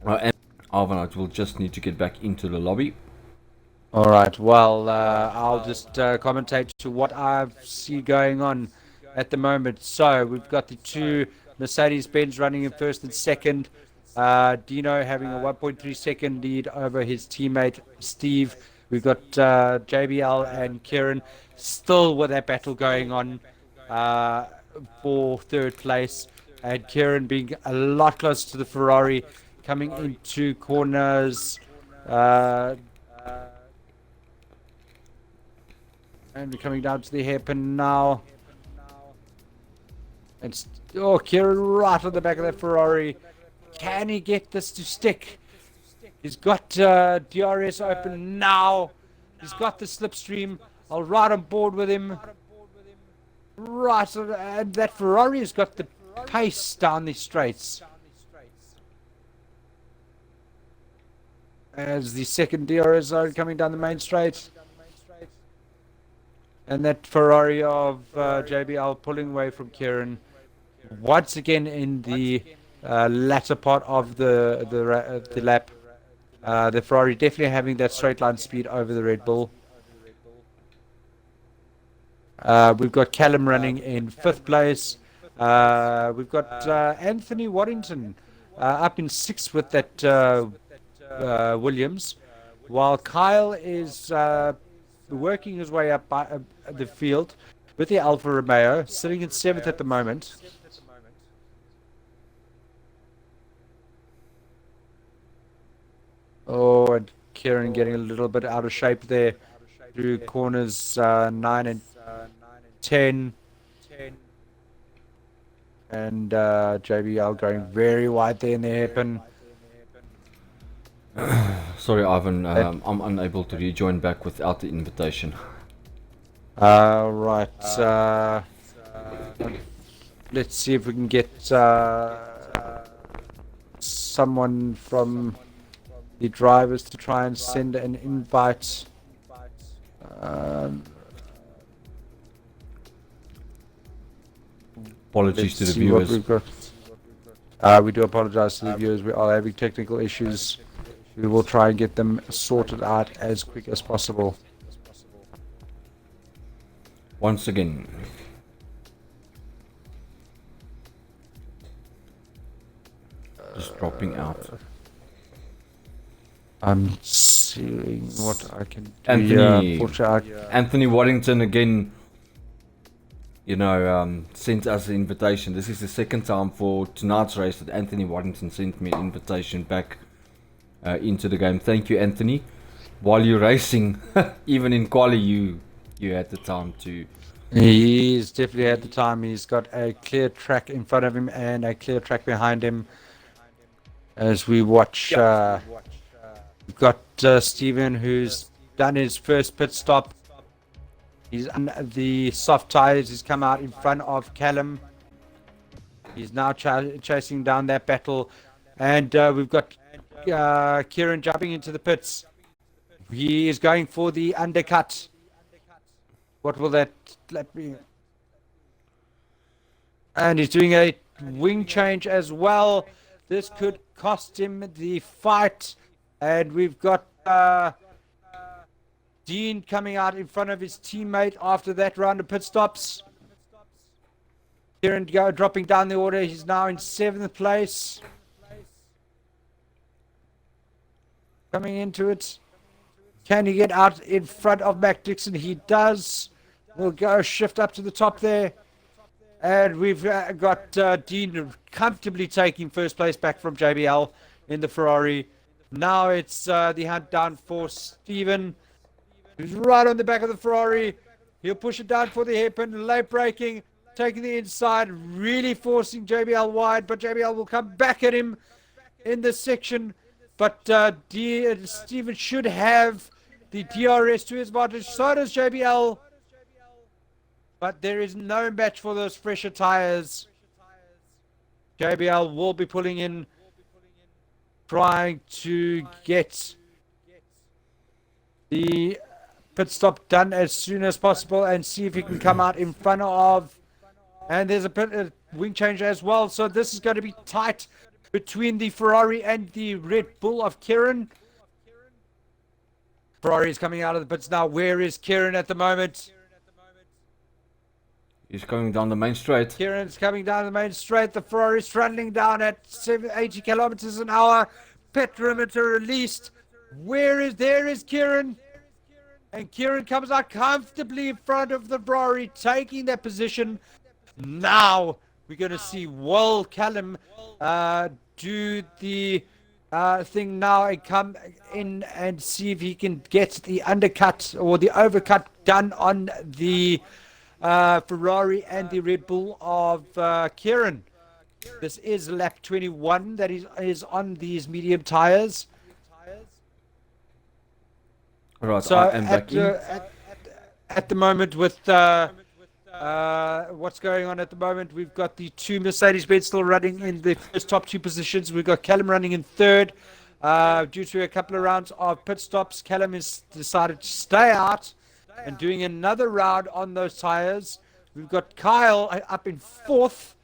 And Arvanite will just need to get back into the lobby. All right. Well, I'll just commentate to what I see going on at the moment. So we've got the two Mercedes-Benz running in first and second. Dino having a 1.3-second lead over his teammate Steve. We've got JBL and Kieran still with that battle going on uh, for third place. And Kieran being a lot closer to the Ferrari coming into corners. Uh, And we're coming down to the hairpin now. And Kieran right on the back of that Ferrari. Can he get this to stick? He's got DRS open now. He's got the slipstream. I'll ride on board with him. Right, and that Ferrari has got the pace down the straights. As the second DRS zone coming down the main straight. And that Ferrari of JBL pulling away from Kieran once again in the latter part of the lap. The Ferrari definitely having that straight line speed over the Red Bull. We've got Callum running in fifth place. We've got Anthony Waddington up in sixth with that Williams, while Kyle is working his way up by the field with the Alfa Romeo, sitting in seventh at the moment. Oh, and Kieran getting a little bit out of shape there through corners 9 and 10. And JBL going very wide there in the hairpin. Sorry, Ivan, I'm unable to rejoin back without the invitation. Right. Let's see if we can get someone from the drivers to try and send an invite. Apologies to the See what viewers. we've got. We do apologize to the viewers. We are having technical issues. We will try and get them sorted out as quick as possible. Once again, just dropping out. I'm seeing what I can do. Anthony Waddington again, you know, sent us an invitation. This is the second time for tonight's race that Anthony Waddington sent me an invitation back into the game. Thank you, Anthony. While you're racing, even in quali, you had the time to. He's definitely had the time. He's got a clear track in front of him and a clear track behind him. As we watch, we've got Steven, who's done his first pit stop. He's on the soft tires. He's come out in front of Callum. He's now chasing down that battle. And we've got Kieran jumping into the pits. He is going for the undercut. What will that be? And he's doing a wing change as well. This could cost him the fight. And we've got Dean coming out in front of his teammate after that round of pit stops. Kieran dropping down the order. He's now in 7th place. Coming into it. Can he get out in front of Mac Dixon? He does. We'll go shift up to the top there. And we've got Dean comfortably taking first place back from JBL in the Ferrari. Now it's the hunt down for Steven, who's right on the back of the Ferrari. He'll push it down for the hairpin, late braking, taking the inside, really forcing JBL wide, but JBL will come back at him in this section. But Steven should have the DRS to his advantage. So does JBL. But there is no match for those fresher tires. JBL will be pulling in, trying to get the pit stop done as soon as possible and see if he can come out in front of. And there's a wing change as well. So this is going to be tight. between the Ferrari and the Red Bull of Kieran. Ferrari is coming out of the pits now. Where is Kieran at the moment? He's going down the main straight. Kieran's coming down the main straight. The Ferrari's trundling down at 80 kilometers an hour. Petrometer released. There is Kieran. And Kieran comes out comfortably in front of the Ferrari, taking that position. Now we're going to see Will Callum do the thing now and come in and see if he can get the undercut or the overcut done on the Ferrari and the Red Bull of Kieran. This is lap 21 that is on these medium tires. Right, So I am back in. at the moment with what's going on at the moment, we've got the two Mercedes-Benz still running in the first top two positions. We've got Callum running in third. Due to a couple of rounds of pit stops, Callum has decided to stay out and doing another round on those tires. We've got Kyle up in fourth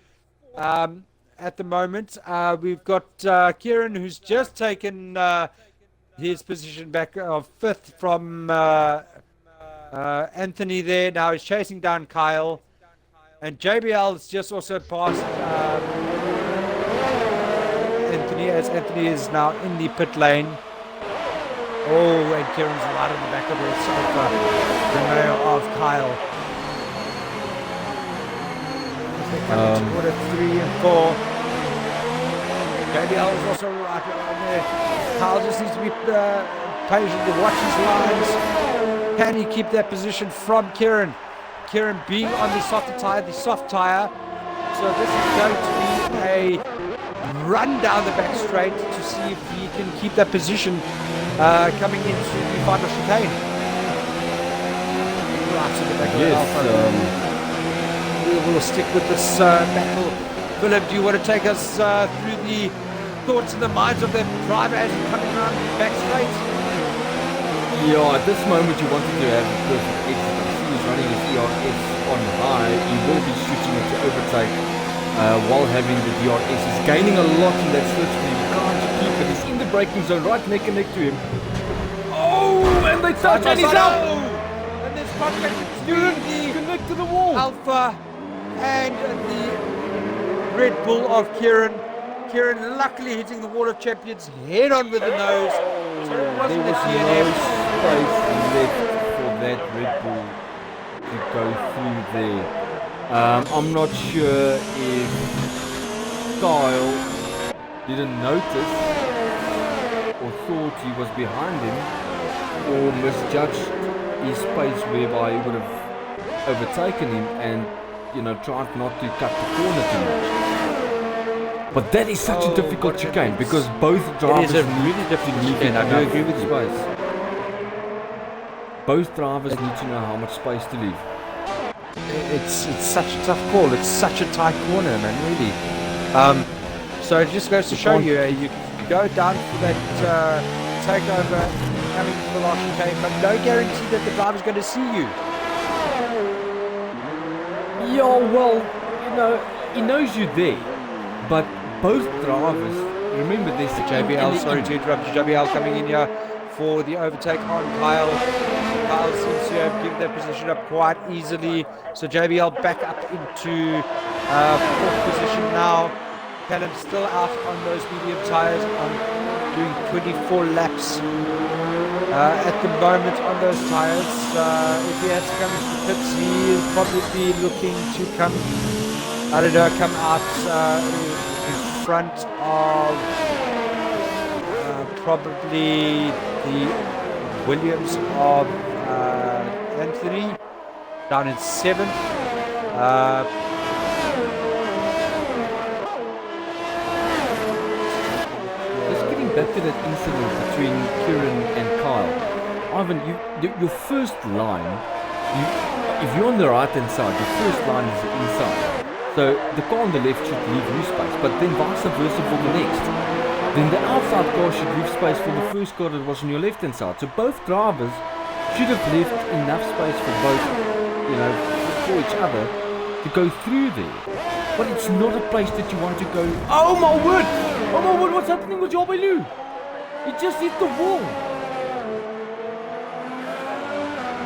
at the moment. We've got Kieran, who's just taken his position back of fifth from Anthony there. Now he's chasing down Kyle. And JBL has just also passed Anthony, as Anthony is now in the pit lane. Oh, and Kieran's right in the back of the Renault of Kyle. As they come into quarter 3 and 4. JBL is also right around there. Kyle just needs to be patient to watch his lines. Can he keep that position from Kieran? Kieran being on the soft tire. So this is going to be a run down the back straight to see if he can keep that position coming into the final chicane. Right to the back of the Alpha. We'll stick with this battle. Philip, do you want to take us through the thoughts and the minds of the driver as he's coming around the back straight? Yeah, at this moment you wanted to have a perfect exit. He's running his ERS on high. He will be shooting it to overtake while having the DRS. He's gaining a lot in that slipstream. You can't keep it. He's in the braking zone, right neck and neck to him. Oh, and they touch and he's out! And there's contact between the connect to the wall. Alpha and the Red Bull of Kieran. Kieran luckily hitting the wall of champions head on with the nose. So it wasn't there a was DNF. no space left for that Red Bull to go through there. I'm not sure if Kyle didn't notice or thought he was behind him or misjudged his space whereby he would have overtaken him and, you know, tried not to cut the corner too much. But that is such a difficult chicane because both drivers It is a really difficult chicane. I do agree with you. Space. Both drivers need to know how much space to leave. It's such a tough call. It's such a tight corner, man, really. So it just goes to show you, you can go down for that takeover coming to the last chicane, but no guarantee that the driver's going to see you. Yeah, well, you know, he knows you're there, but both drivers, remember this. JBL, sorry to interrupt you. JBL coming in here for the overtake on Kyle. Kyle seems to have given that position up quite easily. So JBL back up into fourth position now. Callum still out on those medium tires, doing 24 laps at the moment on those tires. If he has to come into the pits, he'll probably be looking to come out in front of probably the Williams of Anthony down in 7th. Just getting back to that incident between Kieran and Kyle. Ivan, your first line, if you're on the right hand side, your first line is inside. So the car on the left should leave you space, but then vice versa for the next. Then the outside car should leave space for the first car that was on your left hand side. So both drivers should have left enough space for both, you know, for each other to go through there. But it's not a place that you want to go. Oh my word! Oh no, what's happening with Jobelu? He just hit the wall.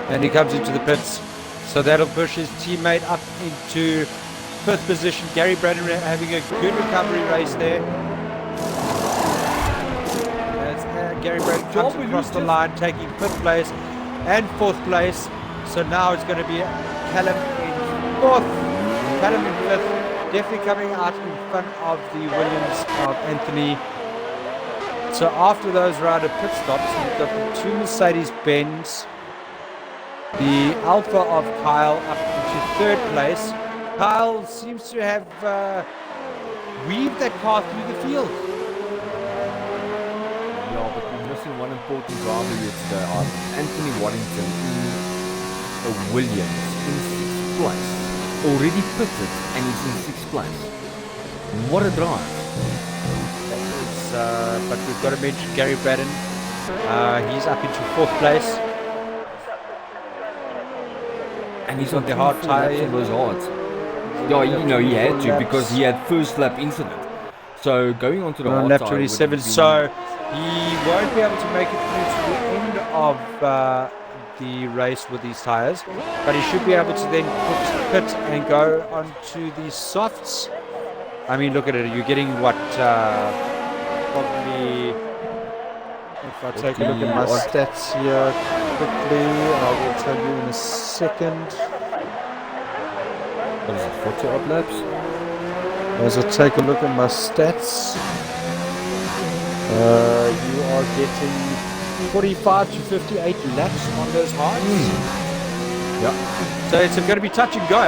And he comes into the pits. So that'll push his teammate up into 5th position. Gary Braden having a good recovery race there. As Gary Braden comes across the line, taking 5th place and 4th place. So now it's going to be Callum in 4th, Callum in 5th. Definitely coming out in front of the Williams of Anthony. So after those round of pit stops, we've got the 2 Mercedes-Benz, the Alpha of Kyle up into 3rd place. Kyle seems to have weaved that car through the field. Yeah, but we're missing one important driver here today. Anthony Waddington in a Williams in 6th place. Already pitted and he's in 6th place. What a drive. But we've got to mention Gary Braden. He's up into 4th place. And he's on the hard tyre. Was hard. Yeah, you know, he had to because he had first lap incident. So going on to the hard lap tyre 27, so he won't be able to make it through to the end of the race with these tyres, but he should be able to then pit and go onto the softs. I mean, look at it. You're getting what probably. If I take a look at my stats here quickly, I will tell you in a second. What is it, 40 odd laps? As I take a look at my stats, you are getting 45 to 58 laps on those hards. Yeah. So it's going to be touch and go.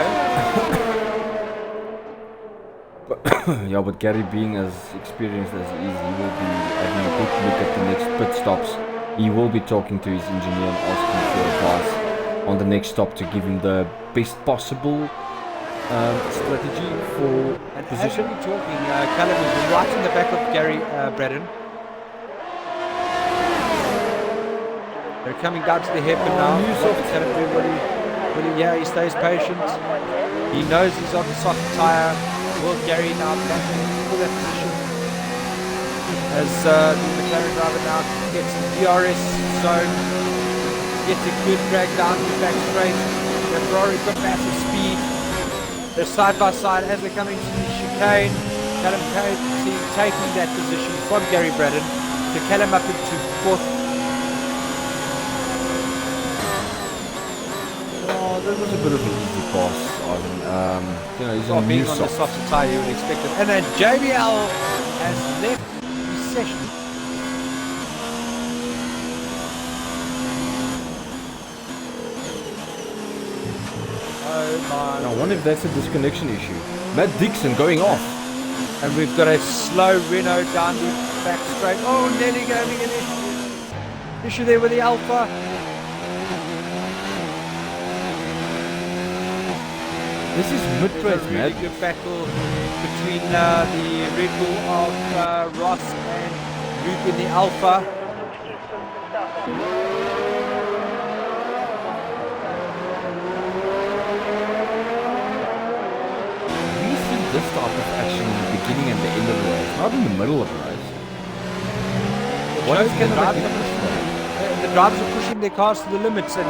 Yeah, but Gary being as experienced as he is, he will be having a good look at the next pit stops. He will be talking to his engineer and asking for advice on the next stop to give him the best possible strategy for position. As we're talking, Callum is right in the back of Gary Braden. They're coming down to the hairpin now. Yeah, he stays patient. He knows he's on the soft tyre. Will Gary now back for that position as the McLaren driver now gets the DRS zone, gets a good drag down the back straight. The Ferrari's got massive speed. They're side by side as they're coming to the chicane. Callum taking that position from Gary Braden to Callum up into 4th. Oh, that was a bit of an easy pass on, you know, he's on being new on the softs. soft tyre, you would expect it. And then JBL has left the session. Oh my. I wonder if that's a disconnection issue. Matt Dixon going off. And we've got a slow Renault down the back straight. Oh, nearly having an issue there with the Alpha. This is mid-race, a really good battle between the Red Bull of Ross and Luke in the Alpha. We see this type of action in the beginning and the end of the race, not in the middle of the race. What is going to the drivers are pushing their cars to the limits, and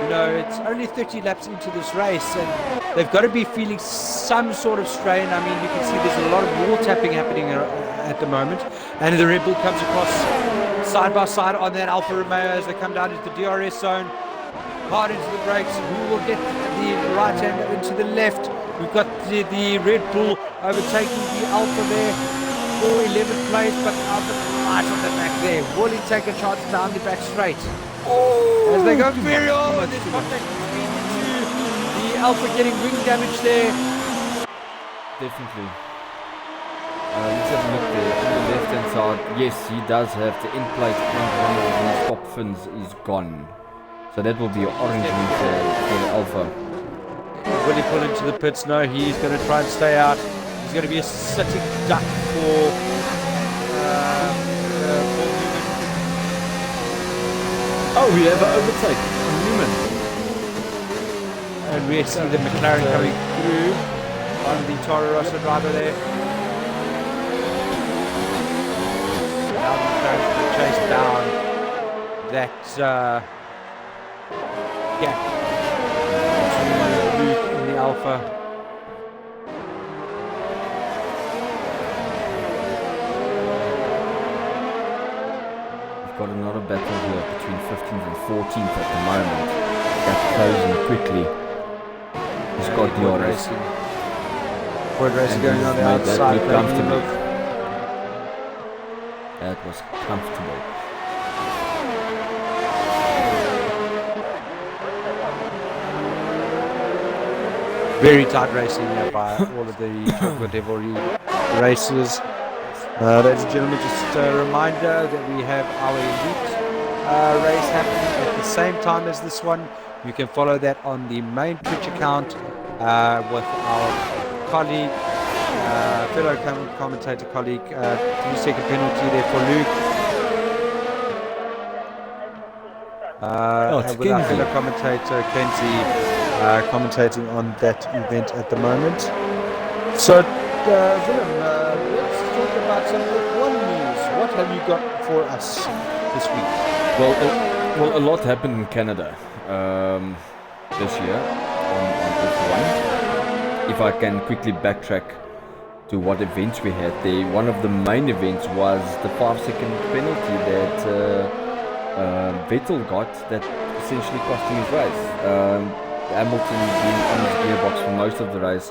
you know, it's only 30 laps into this race, and they've got to be feeling some sort of strain. I mean, you can see there's a lot of wall tapping happening at the moment, and the Red Bull comes across side by side on that Alfa Romeo as they come down into the DRS zone, hard into the brakes. Who will get the right hand into the left? We've got the Red Bull overtaking the Alfa there. 11th place, but out the right on the back there. Will he take a chance down the back straight? Oh, as they go very hard, there's contact between the two. The Alpha getting wing damage there. Definitely. Let's have a look there. On the left hand side, yes, he does have the end plate and one of his top fins is gone. So that will be an orange wing for the Alpha. Will he pull into the pits? No, he's going to try and stay out. He's going to be a sitting duck for Newman. Oh, we have an overtake on Newman. And we see the McLaren coming through on the Toro Rosso driver there. that gap between Luke in the Alpha. We've got another battle here between 15th and 14th at the moment. That's closing quickly. He's got DRS. Ford racing going on the outside. That look comfortable. That was comfortable. Very tight racing here by all of the Chocolate Devilry racers. Ladies and gentlemen, just a reminder that we have our elite race happening at the same time as this one. You can follow that on the main Twitch account with our colleague, fellow commentator colleague, 3-second penalty there for Luke. With our fellow commentator Kenzie commentating on that event at the moment. So, Willem, let's talk about some F1 news. What have you got for us this week? Well, a lot happened in Canada this year on F1. If I can quickly backtrack to what events we had there, one of the main events was the 5-second penalty that Vettel got, that essentially cost him his race. Hamilton being on his gearbox for most of the race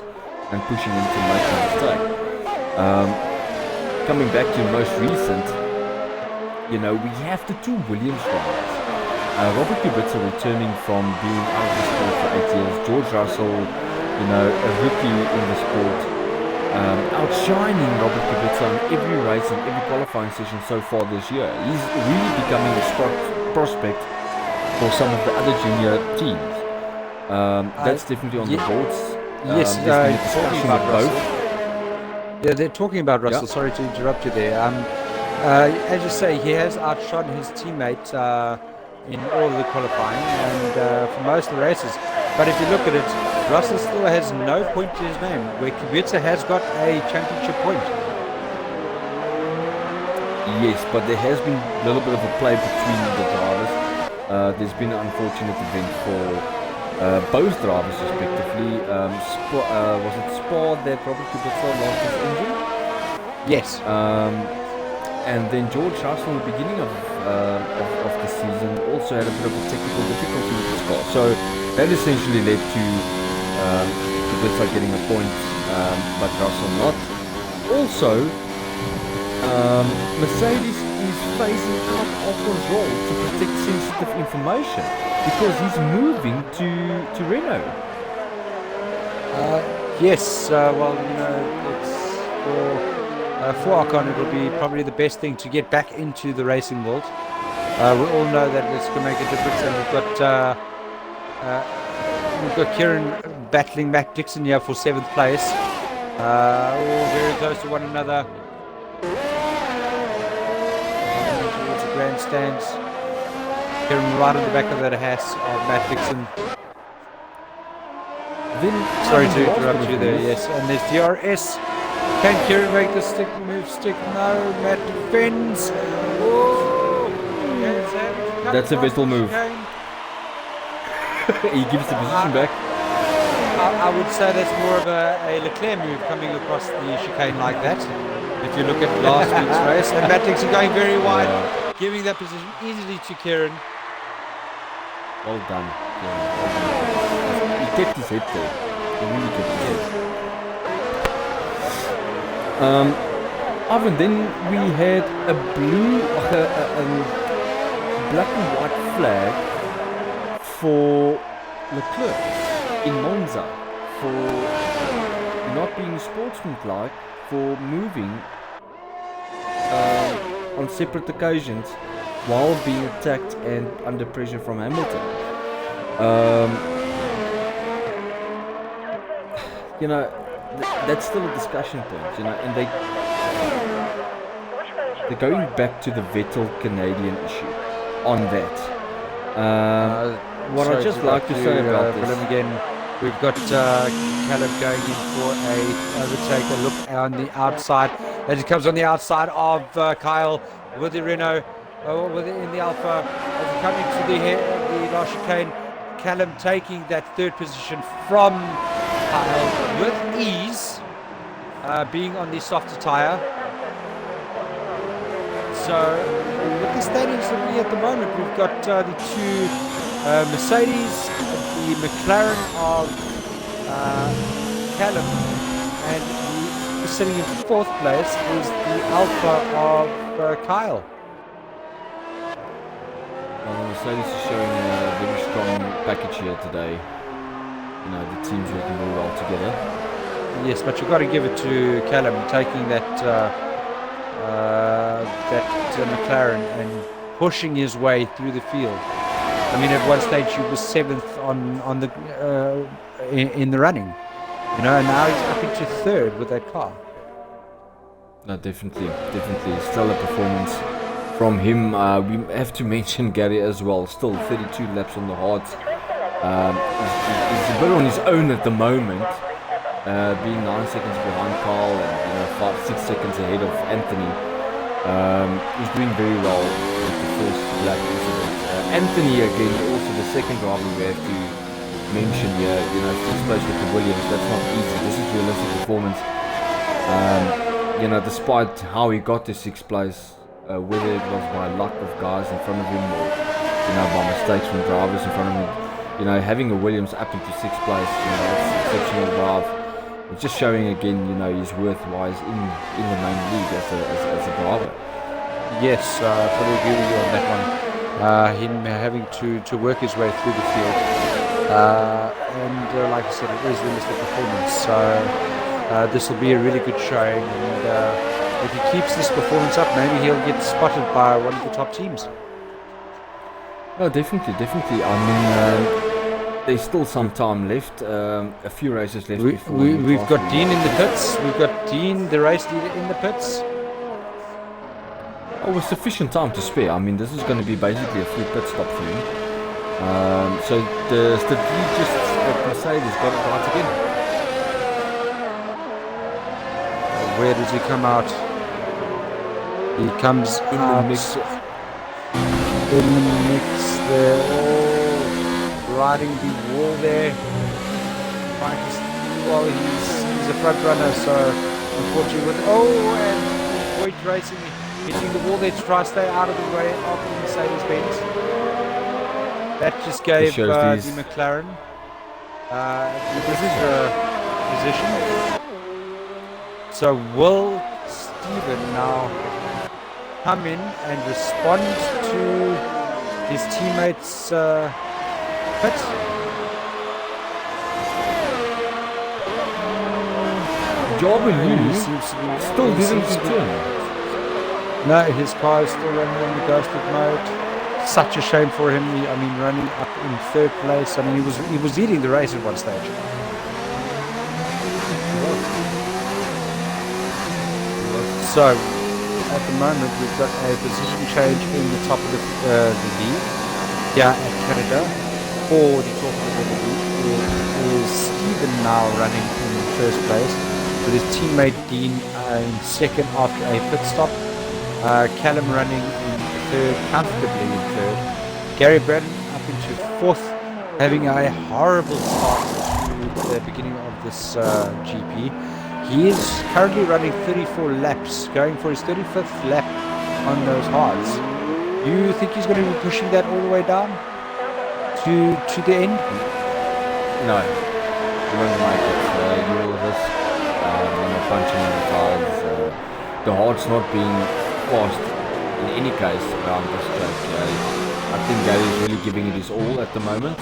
and pushing him to make a mistake. Coming back to most recent, we have the two Williams drivers. Robert Kubica returning from being out of the sport for 8 years. George Russell, a rookie in the sport, outshining Robert Kubica in every race and every qualifying session so far this year. He's really becoming a prospect for some of the other junior teams. That's definitely on the boards. Yes, talking about both. Yeah, they're talking about Russell. Yeah. Sorry to interrupt you there. As you say, he has outshone his teammate in all of the qualifying and for most of the races. But if you look at it, Russell still has no point to his name, where Kubica has got a championship point. Yes, but there has been a little bit of a play between the drivers. There's been an unfortunate event for both drivers respectively. Was it Spa that Robert Kubica lost his engine? Yes. And then George Russell in the beginning of the season also had a bit of a technical difficulty with his car. So that essentially led to Kubica getting a point, but Russell not. Also, Mercedes is phasing out alcohol to protect sensitive information because he's moving to Renault. Yes, well, it's for Ocon, it will be probably the best thing to get back into the racing world. We all know that it's going to make a difference, and we've got Kieran battling Matt Dixon here for 7th place. All very close to one another. Towards the grandstands. Kieran right on the back of that Haas of Matt Dixon. Sorry to interrupt you there, yes. And there's DRS. Can Kieran make the stick move? No, Matt defends. Oh, that's a Vettel move. He gives the position back. I would say that's more of a Leclerc move coming across the chicane like that. If you look at last week's race, and Matt Dixon going very wide, giving that position easily to Kieran. Well done. He kept his head there. He really kept his head. Ivan, then we had a black and white flag for Leclerc in Monza for not being sportsmanlike, for moving on separate occasions while being attacked and under pressure from Hamilton. That's still a discussion point, and they're going back to the Vettel Canadian issue on that. What I'd just like to say about this again, we've got Caleb going in for a overtake, a look on the outside as he comes on the outside of Kyle with the Renault, in the Alpha as he coming to the last chicane. Callum taking that third position from Kyle with ease, being on the softer tyre. So what the standings looking at the moment, we've got the two Mercedes, the McLaren of Callum, and sitting in fourth place is the Alpha of Kyle. Well, the Mercedes is showing a very strong package here today. You know, the team's working very well together. Yes, but you've got to give it to Callum taking that McLaren and pushing his way through the field. I mean, at one stage he was seventh on the in the running, you know, and now he's up into third with that car. No, definitely. Still a performance from him. We have to mention Gary as well. Still 32 laps on the hards. He's a bit on his own at the moment, being 9 seconds behind Carl and 5-6 seconds ahead of Anthony. He's doing very well with the first lap incident. Anthony again, also the second driver we have to mention here. You know, sixth place with the Williams. That's not easy. This is realistic performance. You know, despite how he got to sixth place, whether it was by luck of guys in front of him or, you know, by mistakes from drivers in front of him, you know, having a Williams up into sixth place, you know, that's exceptional drive. It's just showing again, you know, his worth why he's in the main league as a driver. Yes, I fully agree with you on that one. Him having to work his way through the field, and like I said, it is realistic performance. So this will be a really good showing, and if he keeps this performance up, maybe he'll get spotted by one of the top teams. Oh, definitely. I mean, there's still some time left. A few races left. We've got Dean in the pits. We've got Dean, the race leader, in the pits. Oh, with sufficient time to spare. I mean, this is going to be basically a free pit stop for him. So the strategist at Mercedes got it right again. Where does he come out? He comes in out the mix. In the mix there. Oh, riding the wall there. Well, he's a front runner, so unfortunately with and Voigt racing, hitting the wall there to try to stay out of the way of the Mercedes-Benz. That just gave the McLaren position. So will Stephen now come in and respond to his teammates' pit? Jordan still didn't return. No, his car is still running in the ghosted mode. Such a shame for him. I mean, running up in third place. I mean, he was leading the race at one stage. So, at the moment, we've got a position change in the top of the league. Yeah, at Canada. For the top of the league, it is Stephen now running in first place, with his teammate Dean in second after a pit stop. Callum running in third, comfortably in third. Gary Braden up into fourth, having a horrible start to the beginning of this GP. He is currently running 34 laps, going for his 35th lap on those hards. You think he's going to be pushing that all the way down to the end? No, he won't make it. He will risk punching in the tires. The hard's not being fast in any case around this track. I think Gary is really giving it his all at the moment.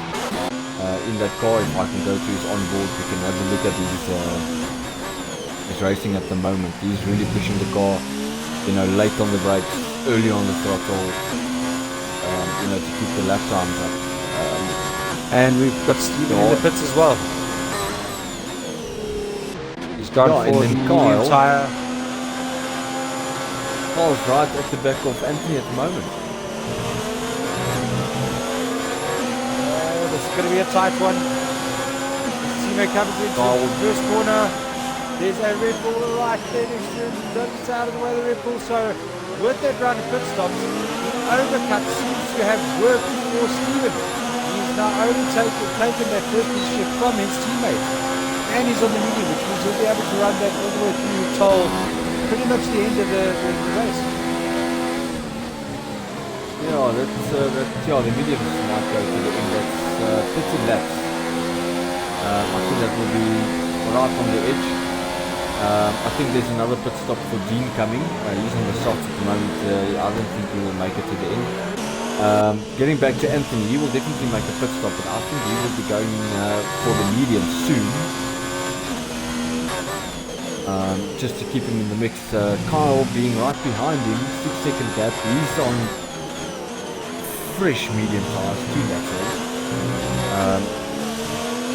In that car, if I can go to his onboard, we can have a look at his racing at the moment. He's really pushing the car, you know, late on the brakes, early on the throttle, you know, to keep the lap times up. And we've got Stephen in the pits as well. He's gone for the medium tyre. Carl's right at the back of Anthony at the moment. This is going to be a tight one. Simo comes into the first corner. There's a Red Bull right there next to him. Doesn't stay out of the way of the Red Bull, so with that round of pit stops, the overcut seems to have worked for Steven. He's now taken that first position from his teammate. And he's on the medium, which means he'll be able to run that all the way through till pretty much the end of the race. Yeah, the mediums might go to the end. That's 50 laps. I think that will be right on the edge. I think there's another pit stop for Dean coming. He's on the softs at the moment. I don't think he will make it to the end. Getting back to Anthony, he will definitely make a pit stop, but I think he will be going for the medium soon. Just to keep him in the mix. Kyle being right behind him, 6-second gap. He's on fresh medium tires, 2 laps old.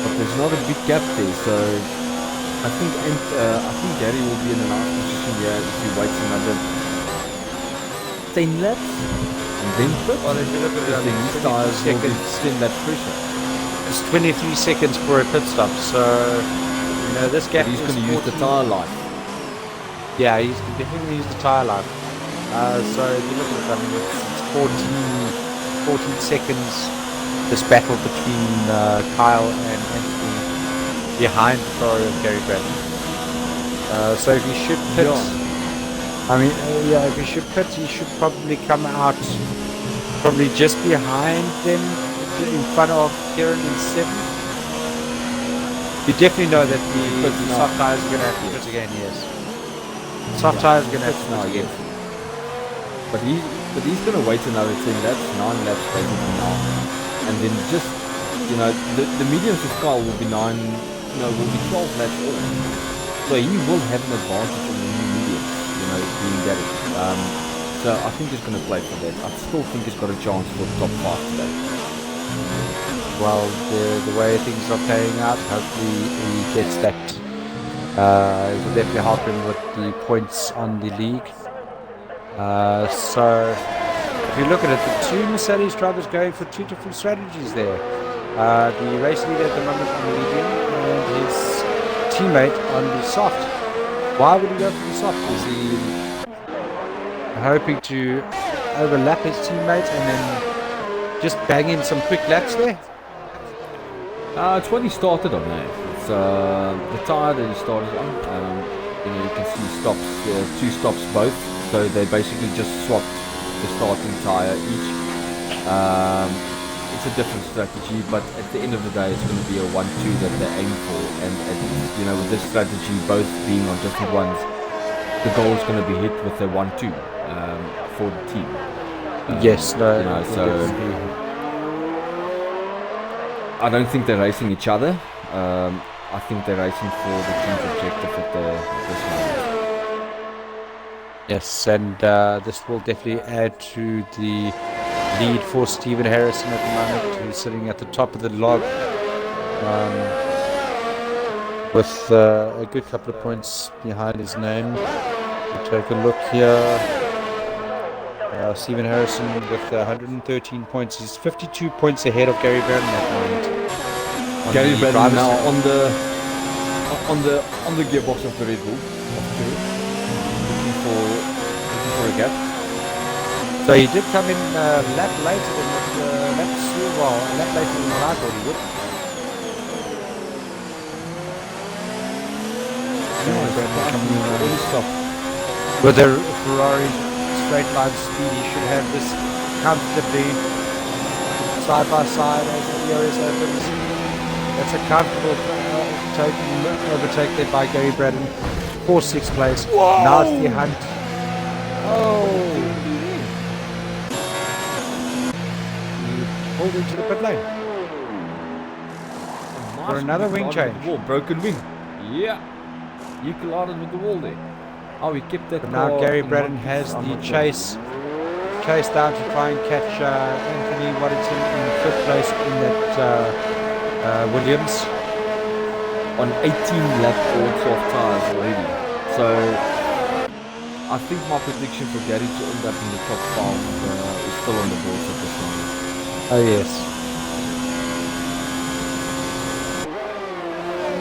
But there's not a big gap there, so I think Gary will be in a nice position here if he waits another 10 laps and then pit. Well, if you look at then his tires will be still that pressure. It's 23 seconds for a pit stop, so this gap. But he's going to use the tire life. Yeah, he's definitely use the tire life. So if you look at it, I mean, it's 14 seconds. This battle between Kyle and Anthony behind the car of Gary Bradley. So if he should pit, if he should pit, he should probably come out probably just behind them, in front of Kieran in 7th. You definitely know that the soft tires are going to have to pit again, yes. Soft tires are going to have to pit again. But he's going to wait another 10 laps, 9 laps basically now. And then just, the mediums with Kyle will be 12 laps off. So he will have an advantage on the new mediums, being Gary. So I think he's going to play for that. I still think he's got a chance for the top 5 today. Well, the way things are playing out, hopefully he gets that. It will definitely help him with the points on the league. So if you look at it, the 2 Mercedes drivers going for 2 different strategies there. The race leader at the moment on the medium and his teammate on the soft. Why would he go for the soft? Is he hoping to overlap his teammate and then just bang in some quick laps there? It's what he started on there. It's the tyre that he started on. You can see stops, 2 stops both. So they basically just swapped the starting tyre each. It's a different strategy, but at the end of the day, it's going to be a 1-2 that they aim for. And with this strategy, both being on different ones, the goal is going to be hit with a 1-2 for the team. I don't think they're racing each other. I think they're racing for the team's objective at this moment. Yes, and this will definitely add to the lead for Stephen Harrison at the moment, who's sitting at the top of the log with a good couple of points behind his name. We'll take a look here. Stephen Harrison with 113 points. He's 52 points ahead of Gary Bradley at the moment. Gary Bradley now on the gearbox of the Red Bull. Looking for a gap. So he did come in a lap later than a lap later than what I thought he would. With a Ferrari straight line speed, he should have this comfortably side by side as the DRS opens. That's a comfortable overtake there by Gary Braden for 6th place. Whoa. Now it's the hunt. He pulled into the pit lane. For another wing change. Broken wing. Yeah. You collided with the wall there. Oh, he kept that. But now Gary Braden has the chase down to try and catch Anthony Waddington in 5th place in that Williams. On 18 lap all 12 tyres already. So I think my prediction for Gary to end up in the top 5 is still on the board at this moment. Oh yes.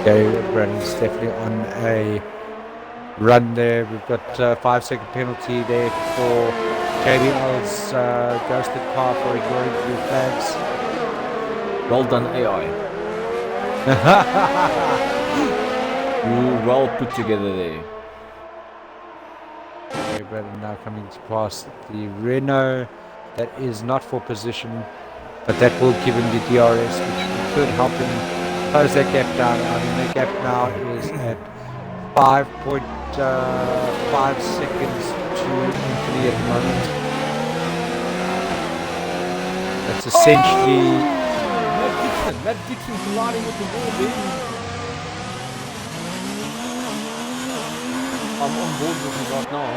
Gary Braden is definitely on a run there. We've got 5-second penalty there for JBL's ghosted car for ignoring blue flags. Well done, AI. Well put together there. Okay, Brandon now coming to pass the Renault. That is not for position, but that will give him the DRS, which could help him close that gap down. I mean, the gap now is at 5.5 seconds to Anthony at the moment. That's essentially. Matt Dixon colliding with the wall there. I'm on board with him right now.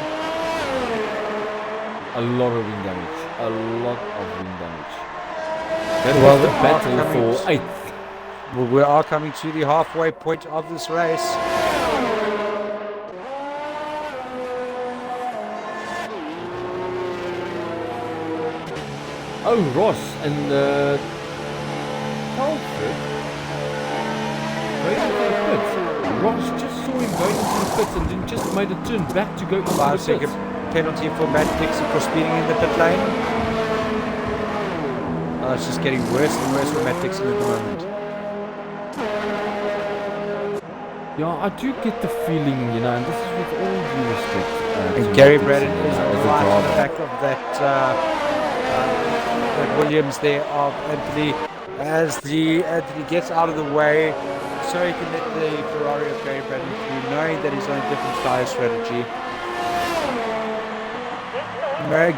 A lot of wing damage. A lot of wing damage. That was the battle for 8th. Well, we are coming to the halfway point of this race. Oh, Ross and Telford going into the pits. Ross just saw him going into the pits and then just made a turn back to go into the 5-second pits. penalty for Matt Dixon for speeding in the pit lane. Oh, it's just getting worse and worse for Matt Dixon at the moment. Yeah, I do get the feeling, and this is with all due respect. And to Gary Matt Braden Dixon, is as a right on the driver. back of that Williams there of Anthony as Anthony gets out of the way so he can let the Ferrari of Gary Braden through, knowing that he's on a different tyre strategy.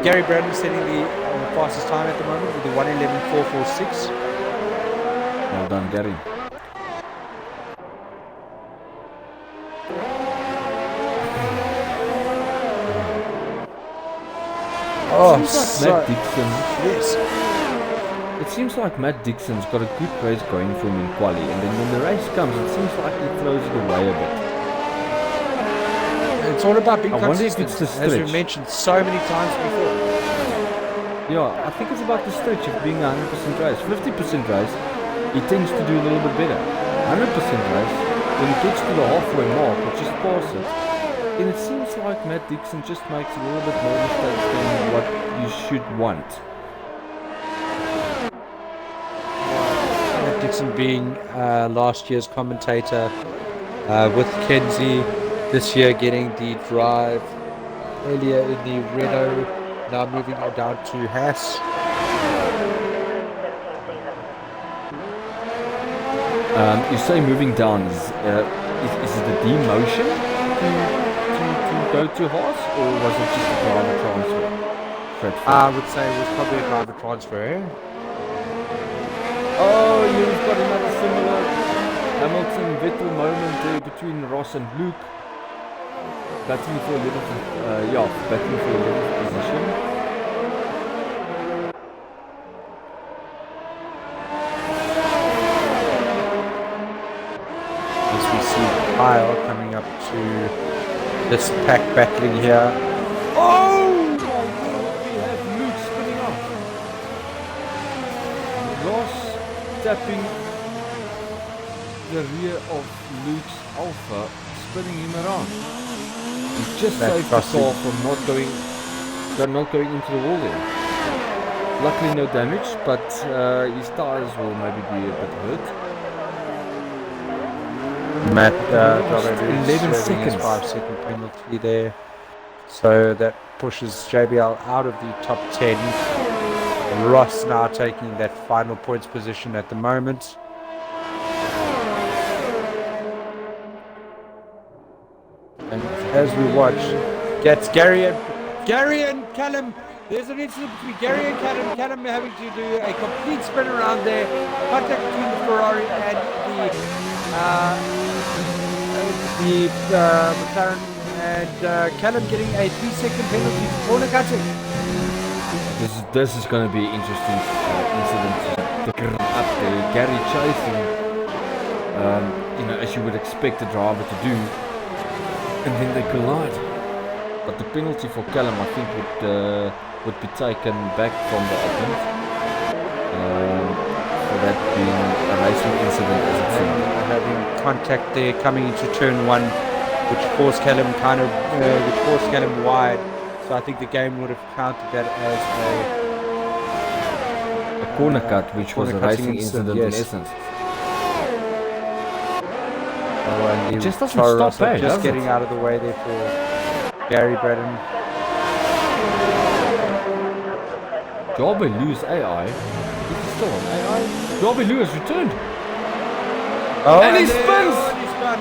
Gary Braden is setting the fastest time at the moment with the 1:11.446. Well done, Gary. Oh, Matt Dixon. Yes. It seems like Matt Dixon's got a good race going for him in quali, and then when the race comes, it seems like he throws it away a bit. It's all about being I wonder if consistent, it's the as we stretch. mentioned so many times before. Yeah, I think it's about the stretch of being 100% race. 50% race, he tends to do a little bit better. 100% race, when he gets to the halfway mark, or just past it, then it seems like Matt Dixon just makes a little bit more mistakes than what you should want. Matt Dixon being last year's commentator with Kenzie, this year getting the drive earlier in the Renault, now moving it down to Haas. You say moving down, is it a demotion to go to Haas, or was it just a driver transfer? I would say it was probably a driver transfer. Oh, you've got another similar Hamilton-Vettel moment there between Ross and Luke. Battling for 11th, battling for 11th position. As we see Kyle coming up to this pack battling here. Oh my God, we have Luke spinning off. Ross tapping the rear of Luke's Alpha, spinning him around. He just saved the car from not going into the wall there. Luckily no damage, but his tires will maybe be a bit hurt. Matt 11 seconds. 5-second penalty there. So that pushes JBL out of the top 10. Ross now taking that final points position at the moment. And as we watch, gets Gary and Callum. There's an incident between Gary and Callum. Callum having to do a complete spin around there. Contact between the Ferrari and the McLaren, and Callum getting a 3-second penalty for corner cutting. This is going to be an interesting incident up there. Gary chasing, as you would expect a driver to do, and then they collide. But the penalty for Callum, I think, would be taken back from the opponent for that being a racing incident, as it seemed. Having contact there coming into turn 1 which forced Callum wide. So I think the game would have counted that as A corner cut, which was a corner cutting racing incident in yes. essence. And It just doesn't Toro stop, Rosso does just it? getting out of the way there for Gary Braden. Darby Lewis AI. Is he still on AI? Darby Lewis returned. Oh, And he spins! Oh, and he spun.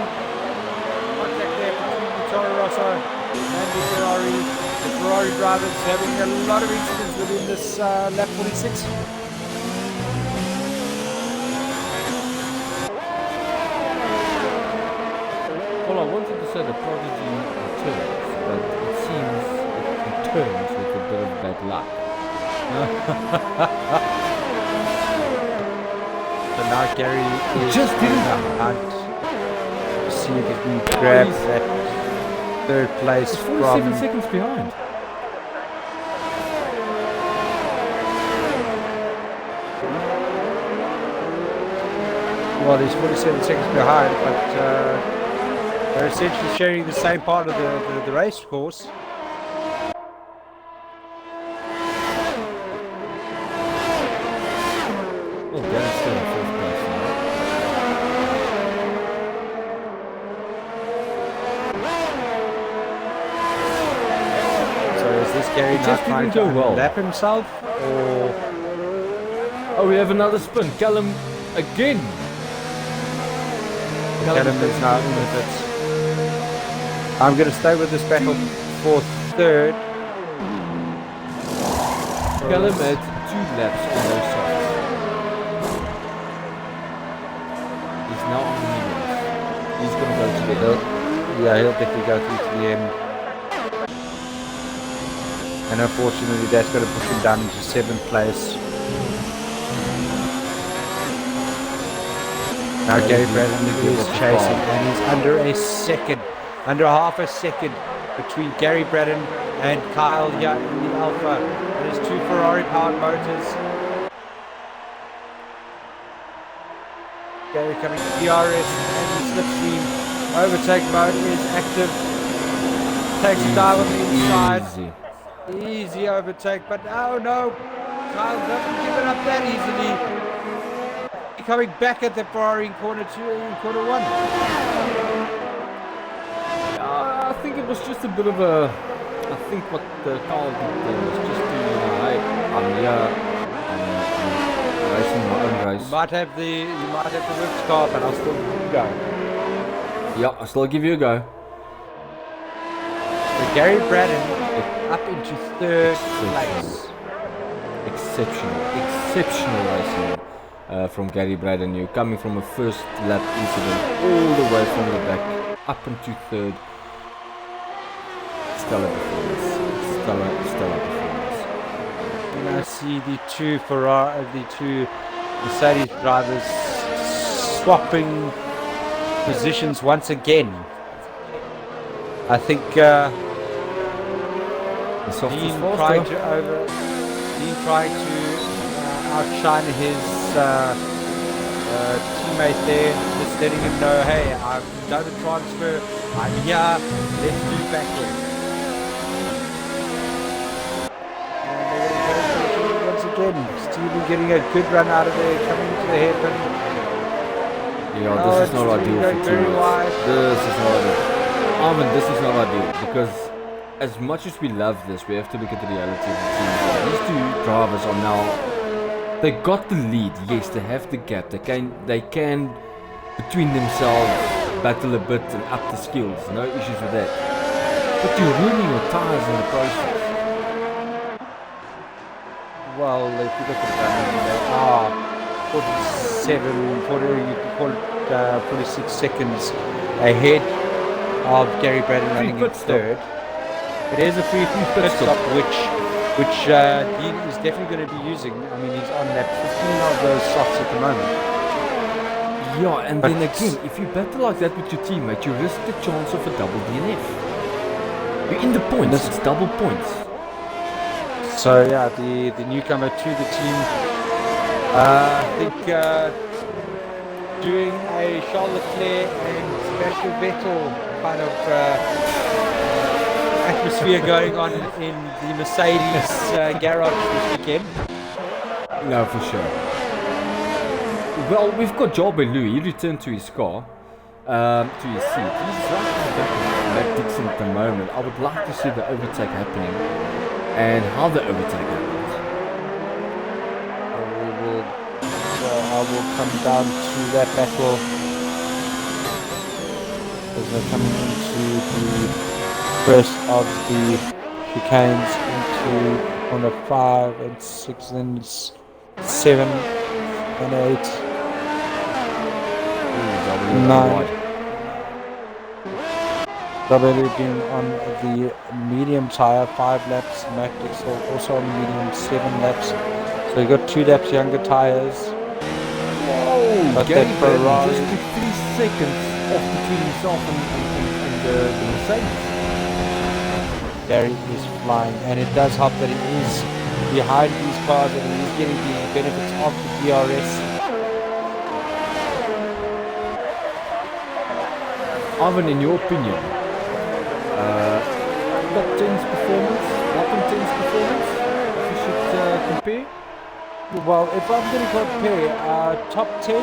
Contact there between the Toro Rosso and the Ferrari. The Ferrari drivers having a lot of incidents within this lap 46. Well, I wanted to say the prodigy returns, but it seems it returns with a bit of bad luck. So now Gary is just didn't hunt to see if he can grab that third place It's from 47 seconds behind. well, he's 47 seconds behind, but they're essentially sharing the same part of the race course. Well, Gary's still in fourth place now. So is this Gary It not just trying didn't to go well. lap himself, or Oh, we have another spin. Callum again. Callum is now in with it? I'm going to stay with this battle for third. Callum had 2 laps on those softs. He's now on the mediums. He's going to go to the end. Yeah, he'll definitely go through to the end. And unfortunately, that's going to push him down into 7th place. Now Gary Braden is chasing, and he's under a second, under half a second between Gary Braden and Kyle here in the Alpha. There's 2 Ferrari-powered motors. Gary coming to DRS and the slipstream overtake mode is active. Takes a dive on the inside. Easy overtake, but oh no, Kyle doesn't give it up that easily. Coming back at the Ferrari in corner 2, in corner 1. I think it was just a bit of a. I think what Carl did there was just to, hey, I'm here, I'm racing my own race. You might have the whipped car, but I'll still go. Yeah, I'll still give you a go. So Gary Braden up into 3rd place. Exceptional racing from Gary Braden. You're coming from a first lap incident all the way from the back up into 3rd. Stellar performance. Stellar performance. And I see the 2 Mercedes drivers swapping positions once again. I think Dean trying to outshine his teammate there, just letting him know, hey, I've done a transfer, I'm here, let's do backwards. Once again, Stephen getting a good run out of there, coming into the hairpin. Yeah, this is not ideal for teammates. This is not ideal. Armin, this is not ideal because as much as we love this, we have to look at the reality of the team. These 2 drivers are now. They got the lead, yes, they have the gap. They can between themselves battle a bit and up the skills. No issues with that. But you're ruining your tires in the process. Well, if you look at that, they are 46 seconds ahead of Gary Braden running in 3rd. It is a free pit stop, which Dean is definitely going to be using. I mean, he's on that 15 of those softs at the moment. Yeah, and then again, if you battle like that with your teammate, you risk the chance of a double DNF. You're in the points, it's double points. So yeah, the newcomer to the team, I think doing a Charles Leclerc and Sebastian Vettel kind of atmosphere going on in the Mercedes garage this weekend. No, for sure. Well, we've got Job and Louis. He returned to his car, to his seat. He's right in the back of Matt Dixon at the moment. I would like to see the overtake happening and how the overtake happens. I will come down to that battle as we're coming into the first of the chicanes into corner 5 and 6 and then 7 and 8. 9. W being on the medium tire, 5 laps. Mac Dixon also on the medium, 7 laps. So you got 2 laps younger tires. Oh, Gary Ferrari just took 3 seconds off between himself and the Mercedes. Gary is flying, and it does help that he is behind these cars and he is getting the benefits of the DRS. Ivan, in your opinion, top 10's performance, bottom 10's performance, we should compare? Well, if I'm going to compare top 10,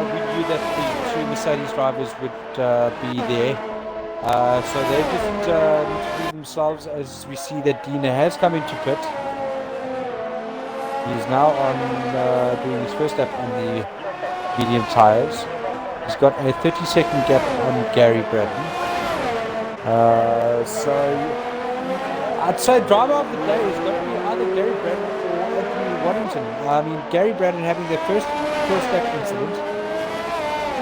we knew that the 2 Mercedes drivers would be there. So they just need to prove themselves as we see that Dina has come into pit. He's now on doing his first lap on the medium tyres. He's got a 30-second gap on Gary Braden. So I'd say driver of the day is going to be either Gary Braden or Anthony Waddington. I mean, Gary Braden having their first lap incident,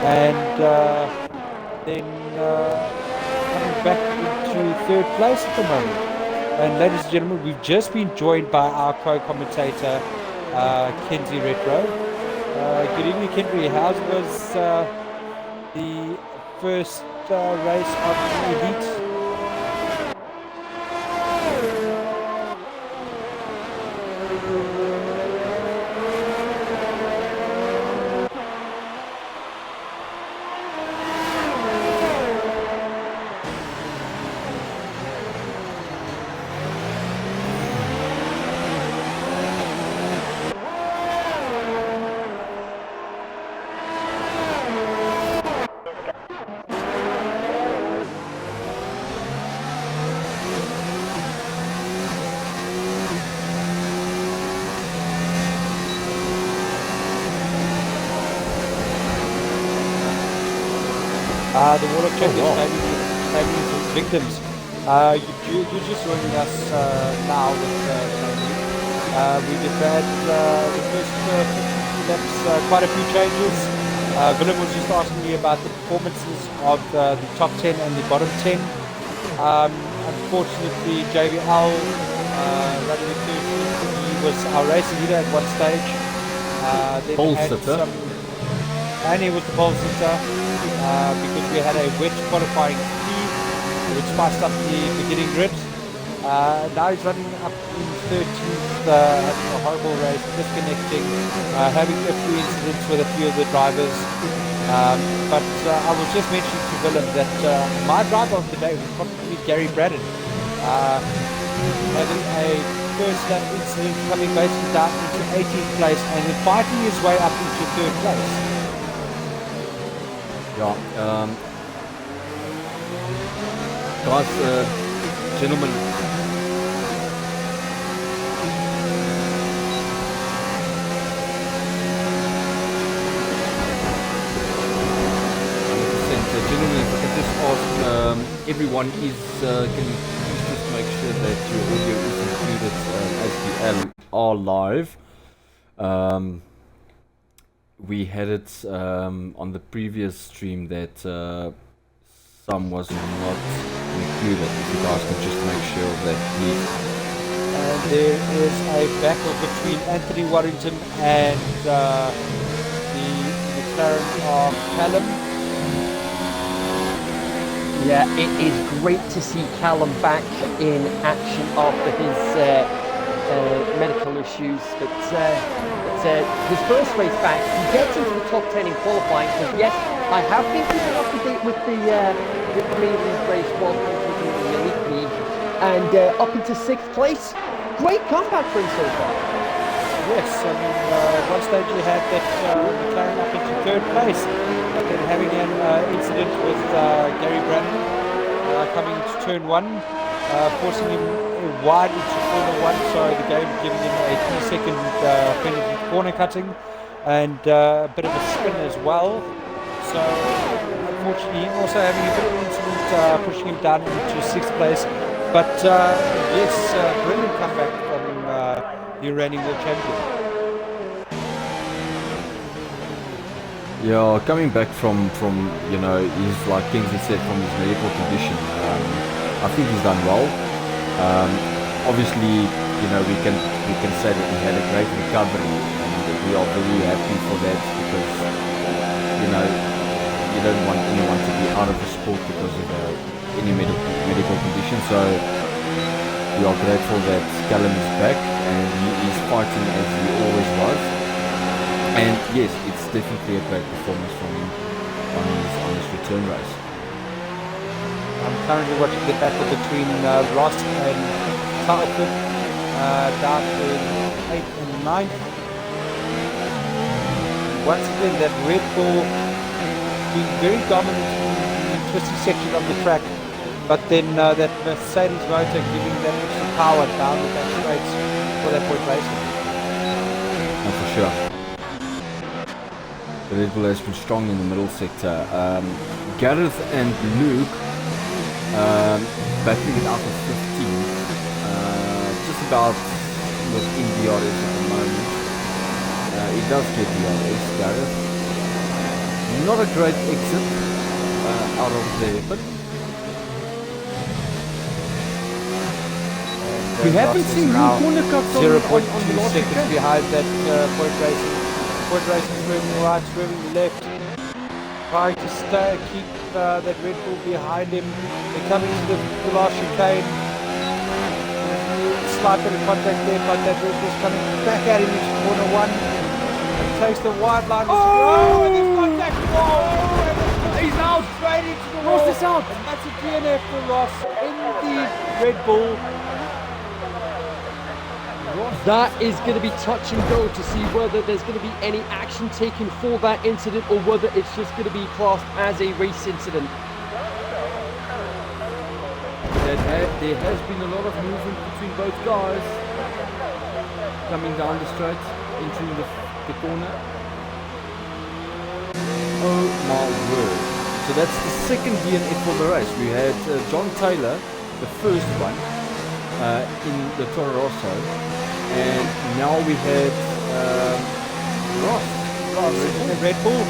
and then coming back into 3rd place at the moment. And ladies and gentlemen, we've just been joined by our co-commentator, Kenzie Retro. Good evening, Kenzie. How was the first race of the Elite? The Wall of Champions maybe some victims. You're just joining us now with we just had the first 50 laps, quite a few changes. Willem was just asking me about the performances of the top 10 and the bottom 10. Unfortunately, JVL running the 13th, he was our race leader at one stage. And he was the pole sitter. Because we had a wet qualifying speed, which spiced up the beginning grid. Now he's running up in 13th, having a horrible race, disconnecting, having a few incidents with a few of the drivers. But I was just mentioning to Willem that my driver of the day was probably Gary Braden. Having a first lap incident, coming basically down into 18th place and then fighting his way up into 3rd place. Yeah, guys, gentlemen, gentlemen, if I can just ask everyone, can you please just make sure that your audio is included as we are live. We had it on the previous stream that some was not included. If you guys can just make sure of that, please. And there is a battle between Anthony Warrington and the McLaren of Callum. Yeah, it is great to see Callum back in action after his medical issues. But his first race back, he gets into the top 10 in qualifying. Because yes, I have been keeping up to date with the main league race while competing in the elite league, and up into 6th place. Great comeback for him so far. Yes, I mean, one stage we had that McLaren up into 3rd place, but then having an incident with Gary Brandon coming into turn 1, forcing him wide into corner 1, so the game giving him a 3-second penalty corner cutting, and a bit of a spin as well. So unfortunately, him also having a bit of an incident pushing him down into 6th place. But yes, brilliant comeback from the reigning world champion. Yeah, coming back from he's like Kingsley said, from his medical condition. I think he's done well. Obviously, we can say that he had a great recovery, and we are very happy for that, because you don't want anyone to be out of the sport because of any medical condition. So we are grateful that Callum is back and he is fighting as he always was. And yes, it's definitely a great performance from him on his return race. I'm currently watching the battle between Ross and Telford down in 8th and 9th. Once again, that Red Bull being very dominant in the twisty section of the track, but then that Mercedes motor giving that extra power down the back straights for that point racing. No, for sure. The Red Bull has been strong in the middle sector. Gareth and Luke battling it out of 15. Just about within DRS at the moment. He does get DRS, Gareth. Not a great exit out of there, but we haven't seen now corner cuts on 0.2 the last seconds weekend. behind that point racing. Point racing swerving right, swerving left, trying to keep that Red Bull behind him. They're coming to the last chicane. Slight bit of contact there, but that Red Bull's coming back at him into corner 1. And takes the wide line. Oh, and there's contact. Oh, he's out straight into the wall. Ross is out. And that's a DNF for Ross in the Red Bull. That is going to be touch and go to see whether there's going to be any action taken for that incident, or whether it's just going to be classed as a race incident. There has been a lot of movement between both guys coming down the straight, entering the corner. Oh my word. So that's the second DNF for the race. We had John Taylor, the first one, in the Toro Rosso, and now we had Ross in the Red Bull.